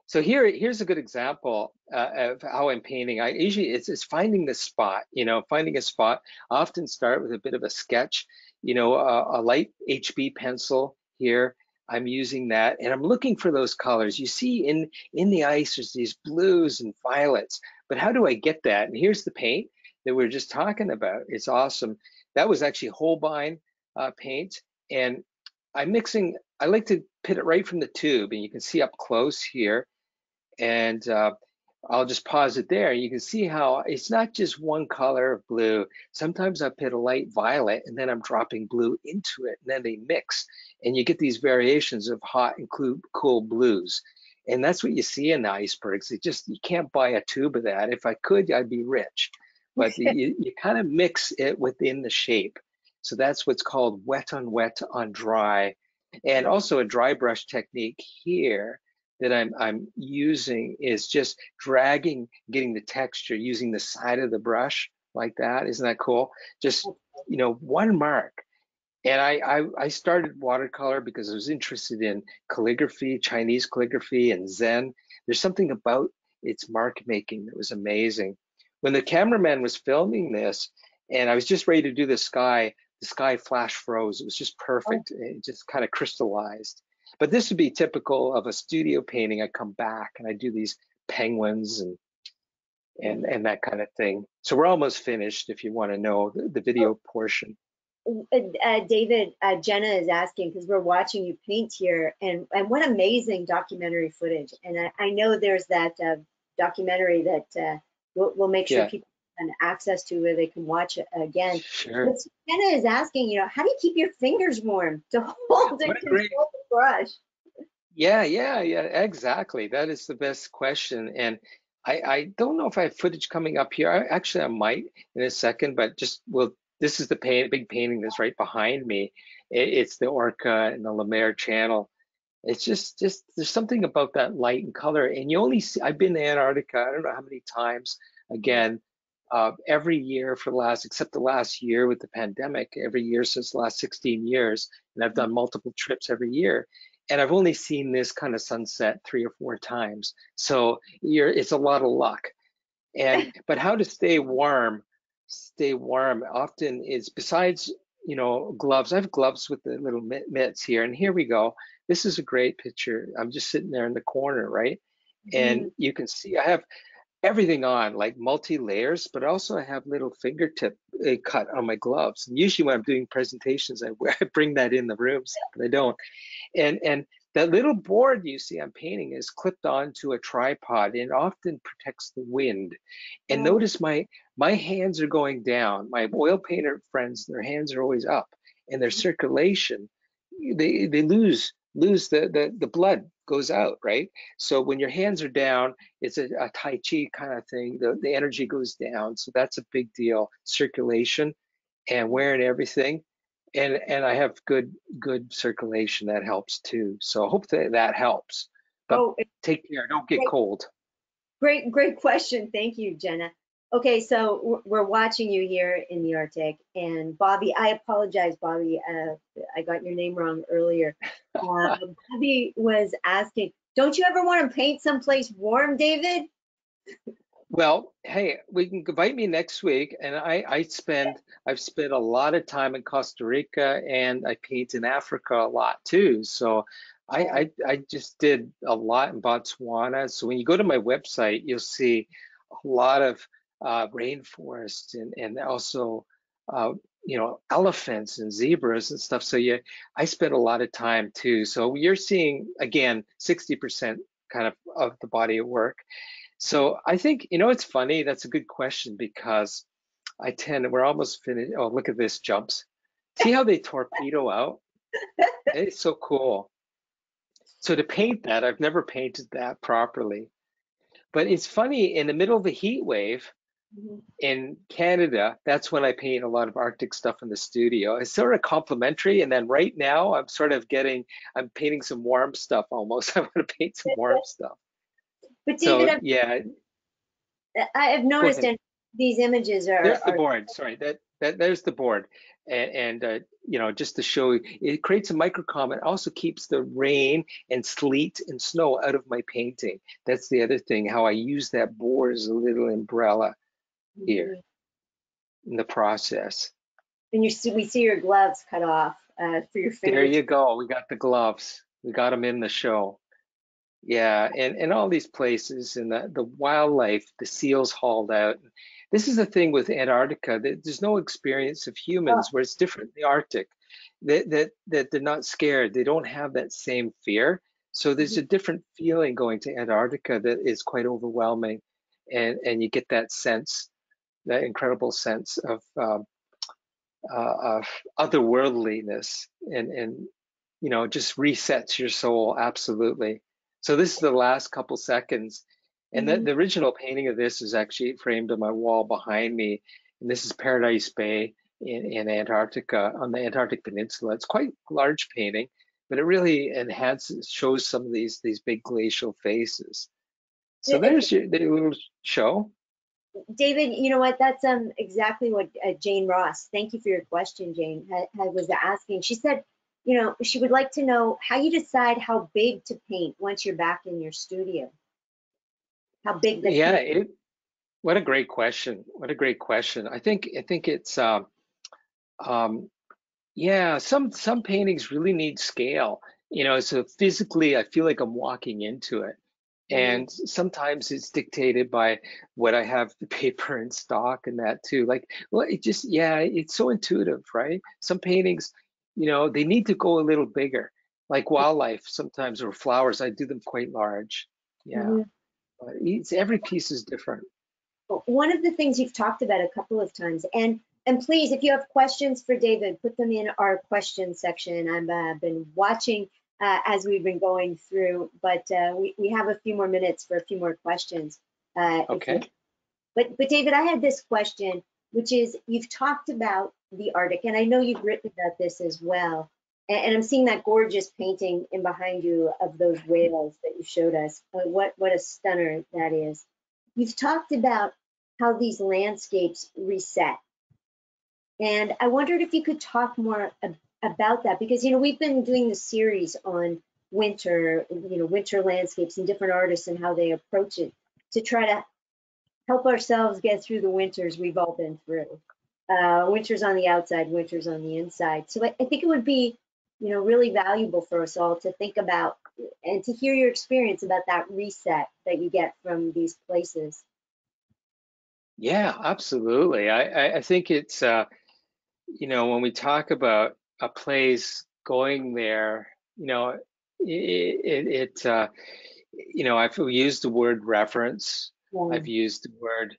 so here's a good example of how I'm painting. I usually it's finding the spot, you know, finding a spot. I often start with a bit of a sketch, you know, a light HB pencil here. I'm using that, and I'm looking for those colors. You see in the ice, there's these blues and violets. But how do I get that? And here's the paint that we are just talking about. It's awesome. That was actually Holbein paint, and I'm mixing. I like to put it right from the tube, and you can see up close here, and I'll just pause it there. You can see how it's not just one color of blue. Sometimes I put a light violet and then I'm dropping blue into it, and then they mix, and you get these variations of hot and cool blues. And that's what you see in the icebergs. It just, you can't buy a tube of that. If I could, I'd be rich. But you kind of mix it within the shape. So that's what's called wet on dry. And also a dry brush technique here that I'm using is just dragging, getting the texture using the side of the brush like that. Isn't that cool? Just, you know, one mark. And I started watercolor because I was interested in calligraphy, Chinese calligraphy, and Zen. There's something about its mark making that was amazing. When the cameraman was filming this, and I was just ready to do the sky flash froze. It was just Oh, perfect. It just kind of crystallized. But this would be typical of a studio painting. I come back and I do these penguins and that kind of thing. So we're almost finished if you want to know the video portion. David, Jenna is asking because we're watching you paint here, and what amazing documentary footage. And I know there's that documentary that we'll make sure Yeah, people have access to where they can watch it again. sure. But Jenna is asking, how do you keep your fingers warm to hold and What a great, control the brush? yeah, exactly. That is the best question. And I don't know if I have footage coming up here. Actually, I might in a second, but just, well, this is the big painting that's right behind me. It's the Orca and the Lemaire Channel. It's just there's something about that light and color. And you only see, I've been to Antarctica, I don't know how many times, again, every year for the last, except the last year with the pandemic, every year since the last 16 years. And I've done multiple trips every year. And I've only seen this kind of sunset 3 or 4 times. So it's a lot of luck. But how to stay warm? stay warm often is, besides, you know, gloves. I have gloves with the little mitts here, and here we go. This is a great picture. I'm just sitting there in the corner, right? And you can see I have everything on, like multi-layers, but also I have little fingertip cut on my gloves. And usually when I'm doing presentations, I bring that in the rooms, but I don't. And that little board you see I'm painting is clipped onto a tripod and often protects the wind. And notice my hands are going down. My oil painter friends, their hands are always up, and their circulation, they lose the blood goes out, right? So when your hands are down, it's a Tai Chi kind of thing. The energy goes down. So that's a big deal. Circulation and wearing everything. And I have good circulation that helps too. So I hope that helps. But take care, don't get cold. Great question. Thank you, Jenna. Okay, so we're watching you here in the Arctic, and Bobby, I apologize, Bobby, I got your name wrong earlier. Bobby was asking, don't you ever want to paint someplace warm, David? Well, hey, we can invite me next week, and I've spent a lot of time in Costa Rica, and I paint in Africa a lot too. So I just did a lot in Botswana. So when you go to my website, you'll see a lot of rainforests and also you know, elephants and zebras and stuff. So I spent a lot of time too. So you're seeing again 60% kind of the body of work. So I think, you know, it's funny. That's a good question because we're almost finished. Oh, look at this jumps. See how they torpedo out? It's so cool. So to paint that, I've never painted that properly. But it's funny, in the middle of the heat wave in Canada, that's when I paint a lot of Arctic stuff in the studio. It's sort of complementary. And then right now I'm painting some warm stuff almost. I want to paint some warm stuff. But David, so, yeah. I have noticed these images there's the board. Sorry, there's the board, and you know, just to show you, it creates a microclimate. Also keeps the rain and sleet and snow out of my painting. That's the other thing. How I use that board as a little umbrella here in the process. And we see your gloves cut off for your fingers. There you go. We got the gloves. We got them in the show. Yeah, and all these places and the wildlife, the seals hauled out. This is the thing with Antarctica, that there's no experience of humans where it's different in the Arctic, that they're not scared. They don't have that same fear. So there's a different feeling going to Antarctica that is quite overwhelming. And you get that sense, that incredible sense of otherworldliness and you know, just resets your soul. Absolutely. So this is the last couple seconds. And the original painting of this is actually framed on my wall behind me. And this is Paradise Bay in Antarctica, on the Antarctic Peninsula. It's quite a large painting, but it really shows some of these big glacial faces. So there's the little show. David, you know what? That's exactly what Jane Ross, thank you for your question, Jane, was asking. She said, you know, she would like to know how you decide how big to paint once you're back in your studio. How big the what a great question. What a great question. I think it's yeah, some paintings really need scale. You know, so physically I feel like I'm walking into it. And sometimes it's dictated by what I have the paper in stock and that too. Like, well, it's so intuitive, right? Some paintings, you know, they need to go a little bigger, like wildlife sometimes, or flowers. I do them quite large. Yeah, but every piece is different. One of the things you've talked about a couple of times, and please, if you have questions for David, put them in our question section. I've been watching as we've been going through, but we have a few more minutes for a few more questions. Okay. But David, I had this question, which is, you've talked about the Arctic, and I know you've written about this as well. And I'm seeing that gorgeous painting in behind you of those whales that you showed us. What a stunner that is. You've talked about how these landscapes reset. And I wondered if you could talk more about that, because, you know, we've been doing the series on winter, you know, winter landscapes and different artists and how they approach it to try to help ourselves get through the winters we've all been through. Winters on the outside, winters on the inside. So I think it would be, really valuable for us all to think about and to hear your experience about that reset that you get from these places. Yeah, absolutely. I think it's when we talk about a place going there, I've used the word reference. Yeah. I've used the word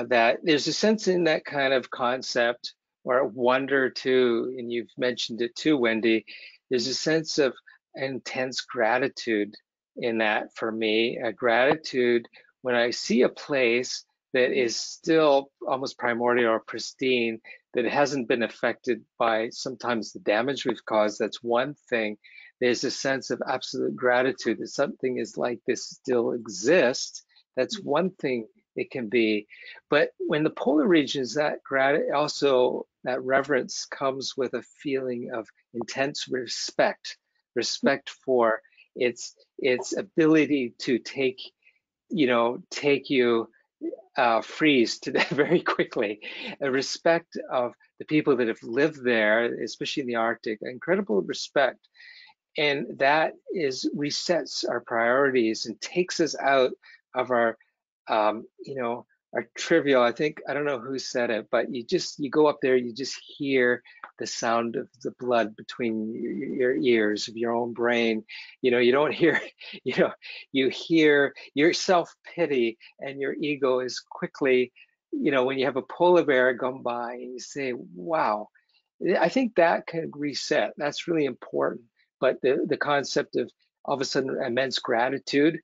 that there's a sense in that kind of concept or wonder too, and you've mentioned it too, Wendy. There's a sense of intense gratitude in that for me, a gratitude when I see a place that is still almost primordial or pristine, that hasn't been affected by sometimes the damage we've caused. That's one thing. There's a sense of absolute gratitude that something is like this still exists. That's one thing it can be. But when the polar regions, also that reverence comes with a feeling of intense respect for its ability to take you freeze to death very quickly. A respect of the people that have lived there, especially in the Arctic, incredible respect. And that resets our priorities and takes us out of um, you know, our trivial. I don't know who said it, but you go up there, you just hear the sound of the blood between your ears of your own brain. You don't hear, you hear your self-pity, and your ego is quickly, when you have a polar bear come by and you say, wow, I think that can reset. That's really important. But the concept of all of a sudden immense gratitude,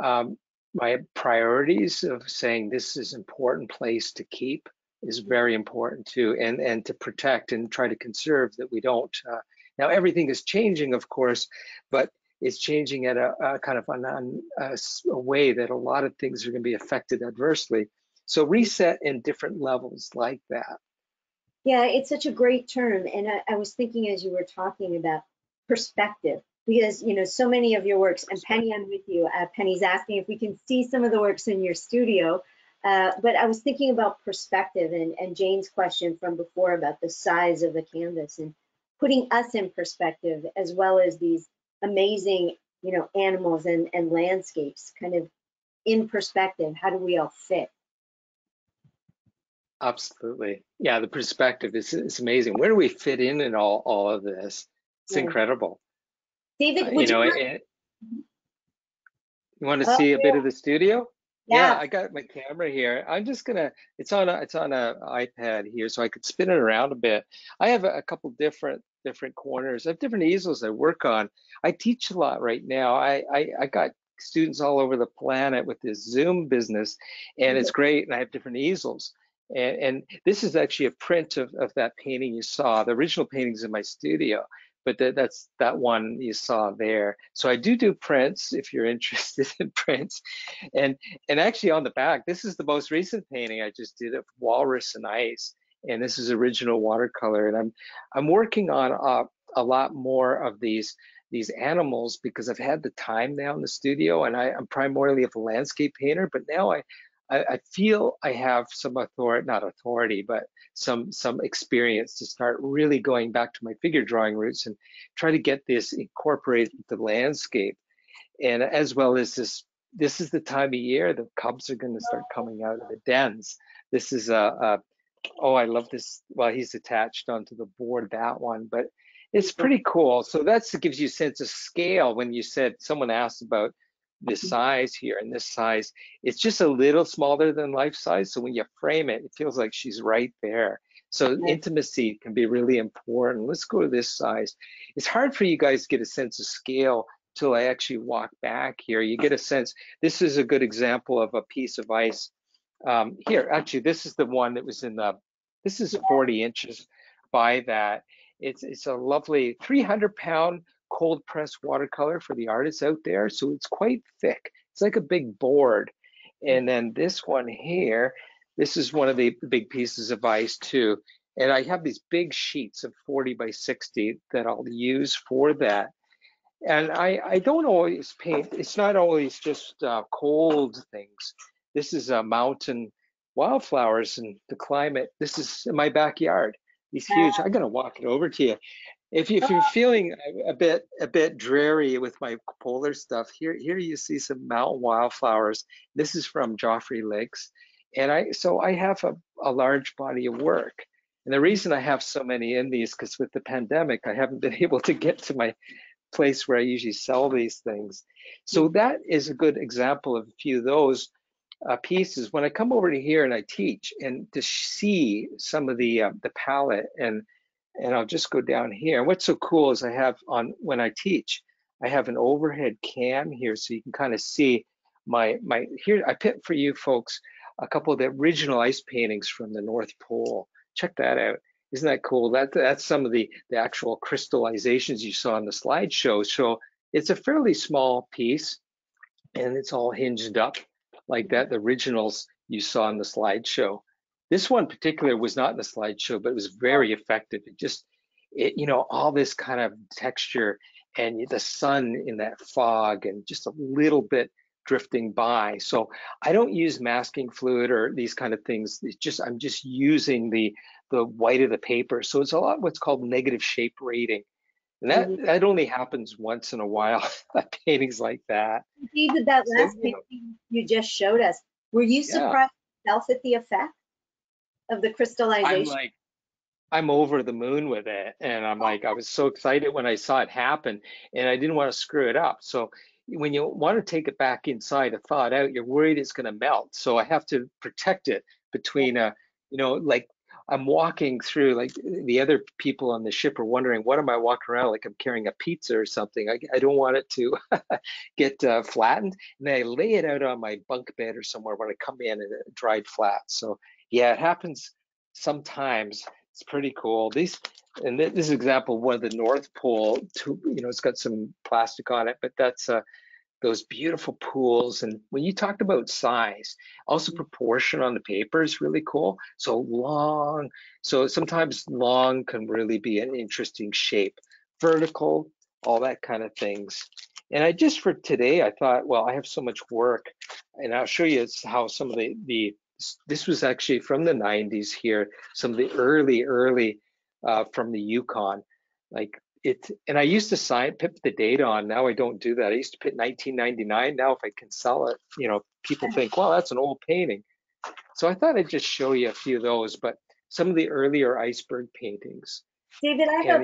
um, my priorities of saying this is an important place to keep is very important too, and to protect and try to conserve that we don't. Now everything is changing, of course, but it's changing at a kind of a way that a lot of things are going to be affected adversely. So reset in different levels like that. Yeah, it's such a great term. And I was thinking as you were talking about perspective, because, so many of your works, and Penny, I'm with you. Penny's asking if we can see some of the works in your studio. But I was thinking about perspective and Jane's question from before about the size of the canvas and putting us in perspective, as well as these amazing, animals and landscapes kind of in perspective. How do we all fit? Absolutely. Yeah, the perspective is amazing. Where do we fit in all of this? It's Yeah. incredible. David, would you mind? You want to Oh, see a bit of the studio? Yeah, yeah. I got my camera here. I'm just gonna, it's on a iPad here, so I could spin it around a bit. I have a couple different corners. I have different easels I work on. I teach a lot right now. I got students all over the planet with this Zoom business, and it's great. And I have different easels. And this is actually a print of that painting you saw. The original painting's in my studio, but that's that one you saw there. So I do prints if you're interested in prints. And actually on the back, this is the most recent painting I just did of walrus and ice. And this is original watercolor. And I'm working on a lot more of these animals because I've had the time now in the studio, and I'm primarily a landscape painter, but now I feel I have some authority, not authority, but some experience to start really going back to my figure drawing roots and try to get this incorporated with the landscape. And as well as this is the time of year the cubs are going to start coming out of the dens. This is oh, I love this. Well, he's attached onto the board, that one, but it's pretty cool. So that gives you a sense of scale. When you said, someone asked about this size here, and this size, it's just a little smaller than life size. So when you frame it, it feels like she's right there. So intimacy can be really important. Let's go to this size. It's hard for you guys to get a sense of scale till I actually walk back here. You get a sense. This is a good example of a piece of ice. Here, actually, this is the one that was in this is 40 inches by that. It's a lovely 300-pound cold press watercolor for the artists out there. So it's quite thick. It's like a big board. And then this one here, this is one of the big pieces of ice too. And I have these big sheets of 40 by 60 that I'll use for that. And I don't always paint. It's not always just cold things. This is mountain wildflowers and the climate. This is in my backyard. These huge. I'm gonna walk it over to you. If you're feeling a bit dreary with my polar stuff, here you see some mountain wildflowers. This is from Joffrey Lakes, and I have a large body of work. And the reason I have so many in these, because with the pandemic, I haven't been able to get to my place where I usually sell these things. So that is a good example of a few of those pieces. When I come over to here and I teach, and to see some of the palette, and I'll just go down here. And what's so cool is I have on, when I teach, I have an overhead cam here, so you can kind of see my here. I picked for you folks a couple of the original ice paintings from the North Pole. Check that out. Isn't that cool? That's some of the actual crystallizations you saw in the slideshow. So it's a fairly small piece, and it's all hinged up like that. The originals you saw in the slideshow. This one in particular was not in the slideshow, but it was very effective. You know, all this kind of texture and the sun in that fog and just a little bit drifting by. So I don't use masking fluid or these kind of things. I'm just using the white of the paper. So it's a lot what's called negative shape rating. And that only happens once in a while, paintings like that. David, that last painting you just showed us, were you surprised yourself at the effect of the crystallization? I'm over the moon with it. And I'm like, I was so excited when I saw it happen, and I didn't want to screw it up. So when you want to take it back inside to thaw it out, you're worried it's going to melt. So I have to protect it between, you know, like I'm walking through, like the other people on the ship are wondering, what am I walking around like I'm carrying a pizza or something? I don't want it to get flattened. And then I lay it out on my bunk bed or somewhere when I come in, and it dried flat. So yeah, it happens sometimes. It's pretty cool. This is an example of one of the North Pole. You know, it's got some plastic on it, but that's those beautiful pools. And when you talked about size, also proportion on the paper is really cool. So long. So sometimes long can really be an interesting shape. Vertical, all that kind of things. And I just for today, I thought, well, I have so much work, and I'll show you how some of this was actually from the 90s here, some of the early from the Yukon, like it. And I used to put the date on. Now I don't do that. I used to put 1999. Now if I can sell it, you know, people think, well, that's an old painting. So I thought I'd just show you a few of those, but some of the earlier iceberg paintings. David, I have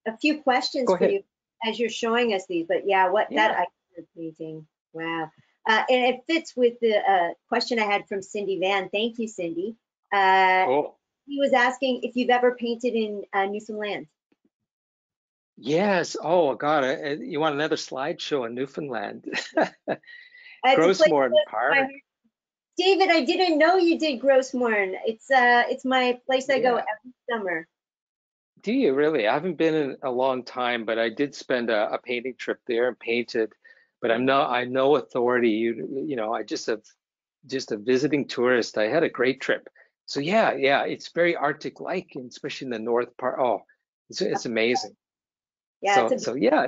a few questions for you as you're showing us these, but that iceberg painting, wow. And it fits with the question I had from Cindy Van. Thank you, Cindy. Cool. He was asking if you've ever painted in Newfoundland. Yes. Oh, God. You want another slideshow in Newfoundland? Grossmorn Park. David, I didn't know you did Grossmorn. It's my place I go every summer. Do you really? I haven't been in a long time, but I did spend a painting trip there and painted. But I'm no authority. You know, I just a visiting tourist. I had a great trip. So yeah, it's very Arctic-like, and especially in the north part. Oh, it's amazing. Yeah. So yeah,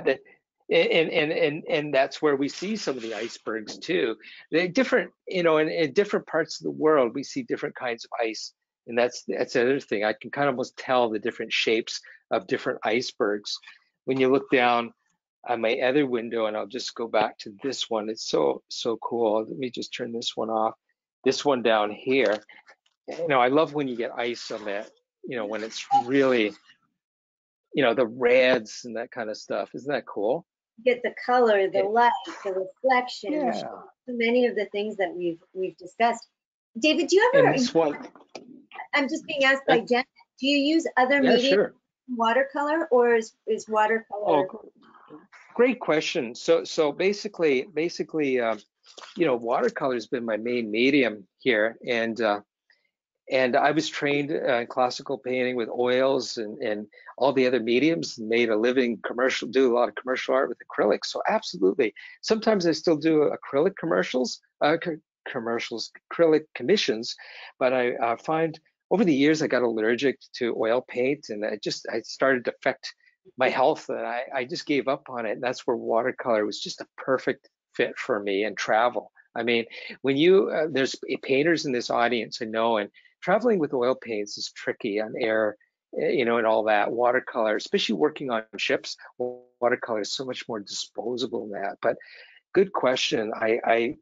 and that's where we see some of the icebergs too. They're different, you know, in different parts of the world, we see different kinds of ice, and that's the other thing. I can kind of almost tell the different shapes of different icebergs when you look down on my other window, and I'll just go back to this one. It's so cool. Let me just turn this one off. This one down here, you know, I love when you get ice on that, you know, when it's really, you know, the reds and that kind of stuff. Isn't that cool? Get the color, the light, the reflection, so many of the things that we've discussed. David, do you ever? And this one, I'm just being asked by Jen. Do you use other media? Sure. Watercolor, or is watercolor? Oh, great question. So basically, you know, watercolor has been my main medium here, and I was trained in classical painting with oils and all the other mediums, and made a living do a lot of commercial art with acrylics. So absolutely, sometimes I still do acrylic acrylic commissions, but I find over the years I got allergic to oil paint, and I started to affect my health, and I just gave up on it. And that's where watercolor was just a perfect fit for me, and travel. I mean, when you there's painters in this audience, I know, and traveling with oil paints is tricky on air, you know, and all that. Watercolor, especially working on ships, watercolor is so much more disposable than that. But good question. I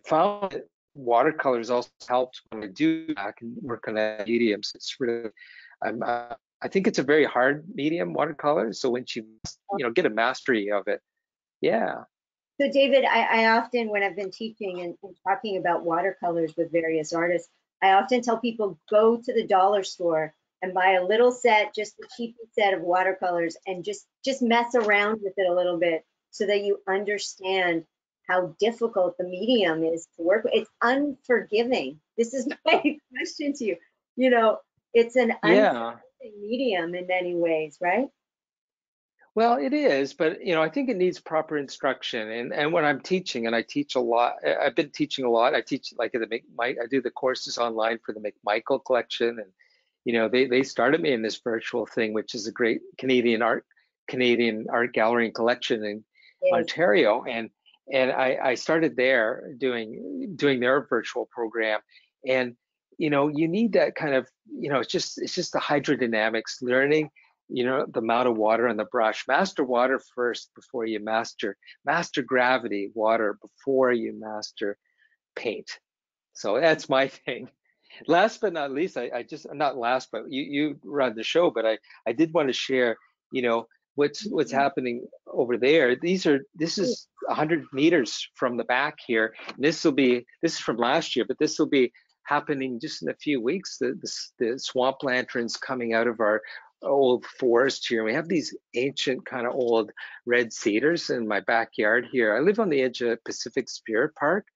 found that watercolors also helped when I do back and work on that mediums. It's really, I think it's a very hard medium, watercolor. So once you know, get a mastery of it, yeah. So David, I often, when I've been teaching and talking about watercolors with various artists, I often tell people go to the dollar store and buy a little set, just the cheapest set of watercolors, and just mess around with it a little bit so that you understand how difficult the medium is to work with. It's unforgiving. This is my question to you. You know, it's an Yeah. unforgiving medium in many ways, right? Well, it is, but you know, I think it needs proper instruction. And when I'm teaching, and I teach a lot, I've been teaching a lot. I teach like at the I do the courses online for the McMichael collection, and you know, they started me in this virtual thing, which is a great Canadian art gallery and collection in Yes. Ontario, and I started there doing their virtual program, and you know, you need that kind of, you know, it's just the hydrodynamics, learning, you know, the amount of water on the brush. Master water first before you master gravity, water before you master paint. So that's my thing. Last but not least, I just, not last, but you run the show, but I did want to share, you know, what's happening over there. This is 100 meters from the back here. This is from last year, but this will be happening just in a few weeks. The swamp lanterns coming out of our old forest here. We have these ancient kind of old red cedars in my backyard here. I live on the edge of Pacific Spirit Park,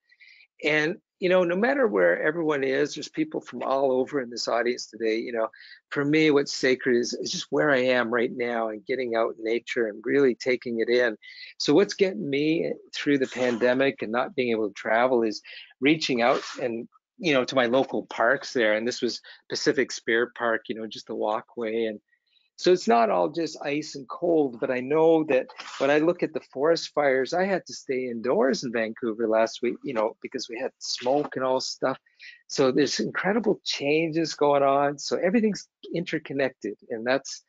and you know, no matter where everyone is, there's people from all over in this audience today. You know, for me, what's sacred is just where I am right now and getting out in nature and really taking it in. So what's getting me through the pandemic and not being able to travel is reaching out and, you know, to my local parks there. And this was Pacific Spirit Park, you know, just a walkway. And so it's not all just ice and cold, but I know that when I look at the forest fires, I had to stay indoors in Vancouver last week, you know, because we had smoke and all stuff. So there's incredible changes going on. So everything's interconnected, and that's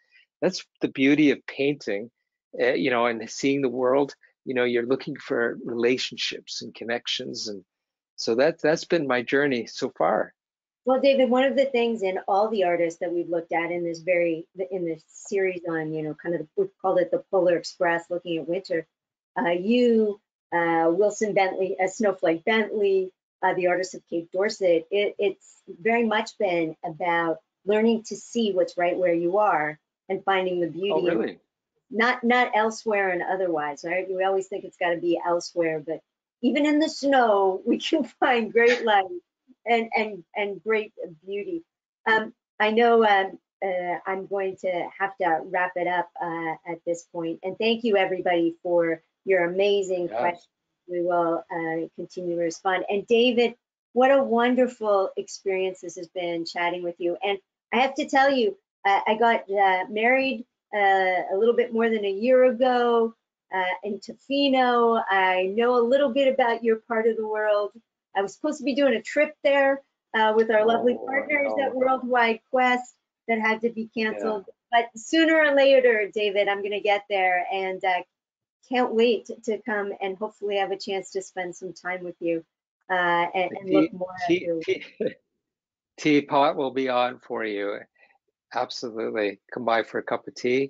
the beauty of painting, you know, and seeing the world. You know, you're looking for relationships and connections, and so that's been my journey so far. Well, David, one of the things in all the artists that we've looked at in this series on, you know, kind of we've called it the Polar Express, looking at winter. You, Wilson Bentley, Snowflake Bentley, the artist of Cape Dorset. It's very much been about learning to see what's right where you are and finding the Oh, beauty, and really? not elsewhere and otherwise, right? We always think it's got to be elsewhere, but even in the snow, we can find great light and great beauty. I know I'm going to have to wrap it up at this point. And thank you everybody for your amazing Yeah. questions. We will continue to respond. And David, what a wonderful experience this has been chatting with you. And I have to tell you, I got married a little bit more than a year ago in Tofino. I know a little bit about your part of the world. I was supposed to be doing a trip there with our lovely Oh, partners at no. Worldwide Quest that had to be Yeah. canceled. But sooner or later, David, I'm going to get there, and can't wait to come and hopefully have a chance to spend some time with you and look Tea, more at tea, your. tea, teapot will be on for you. Absolutely. Come by for a cup of tea.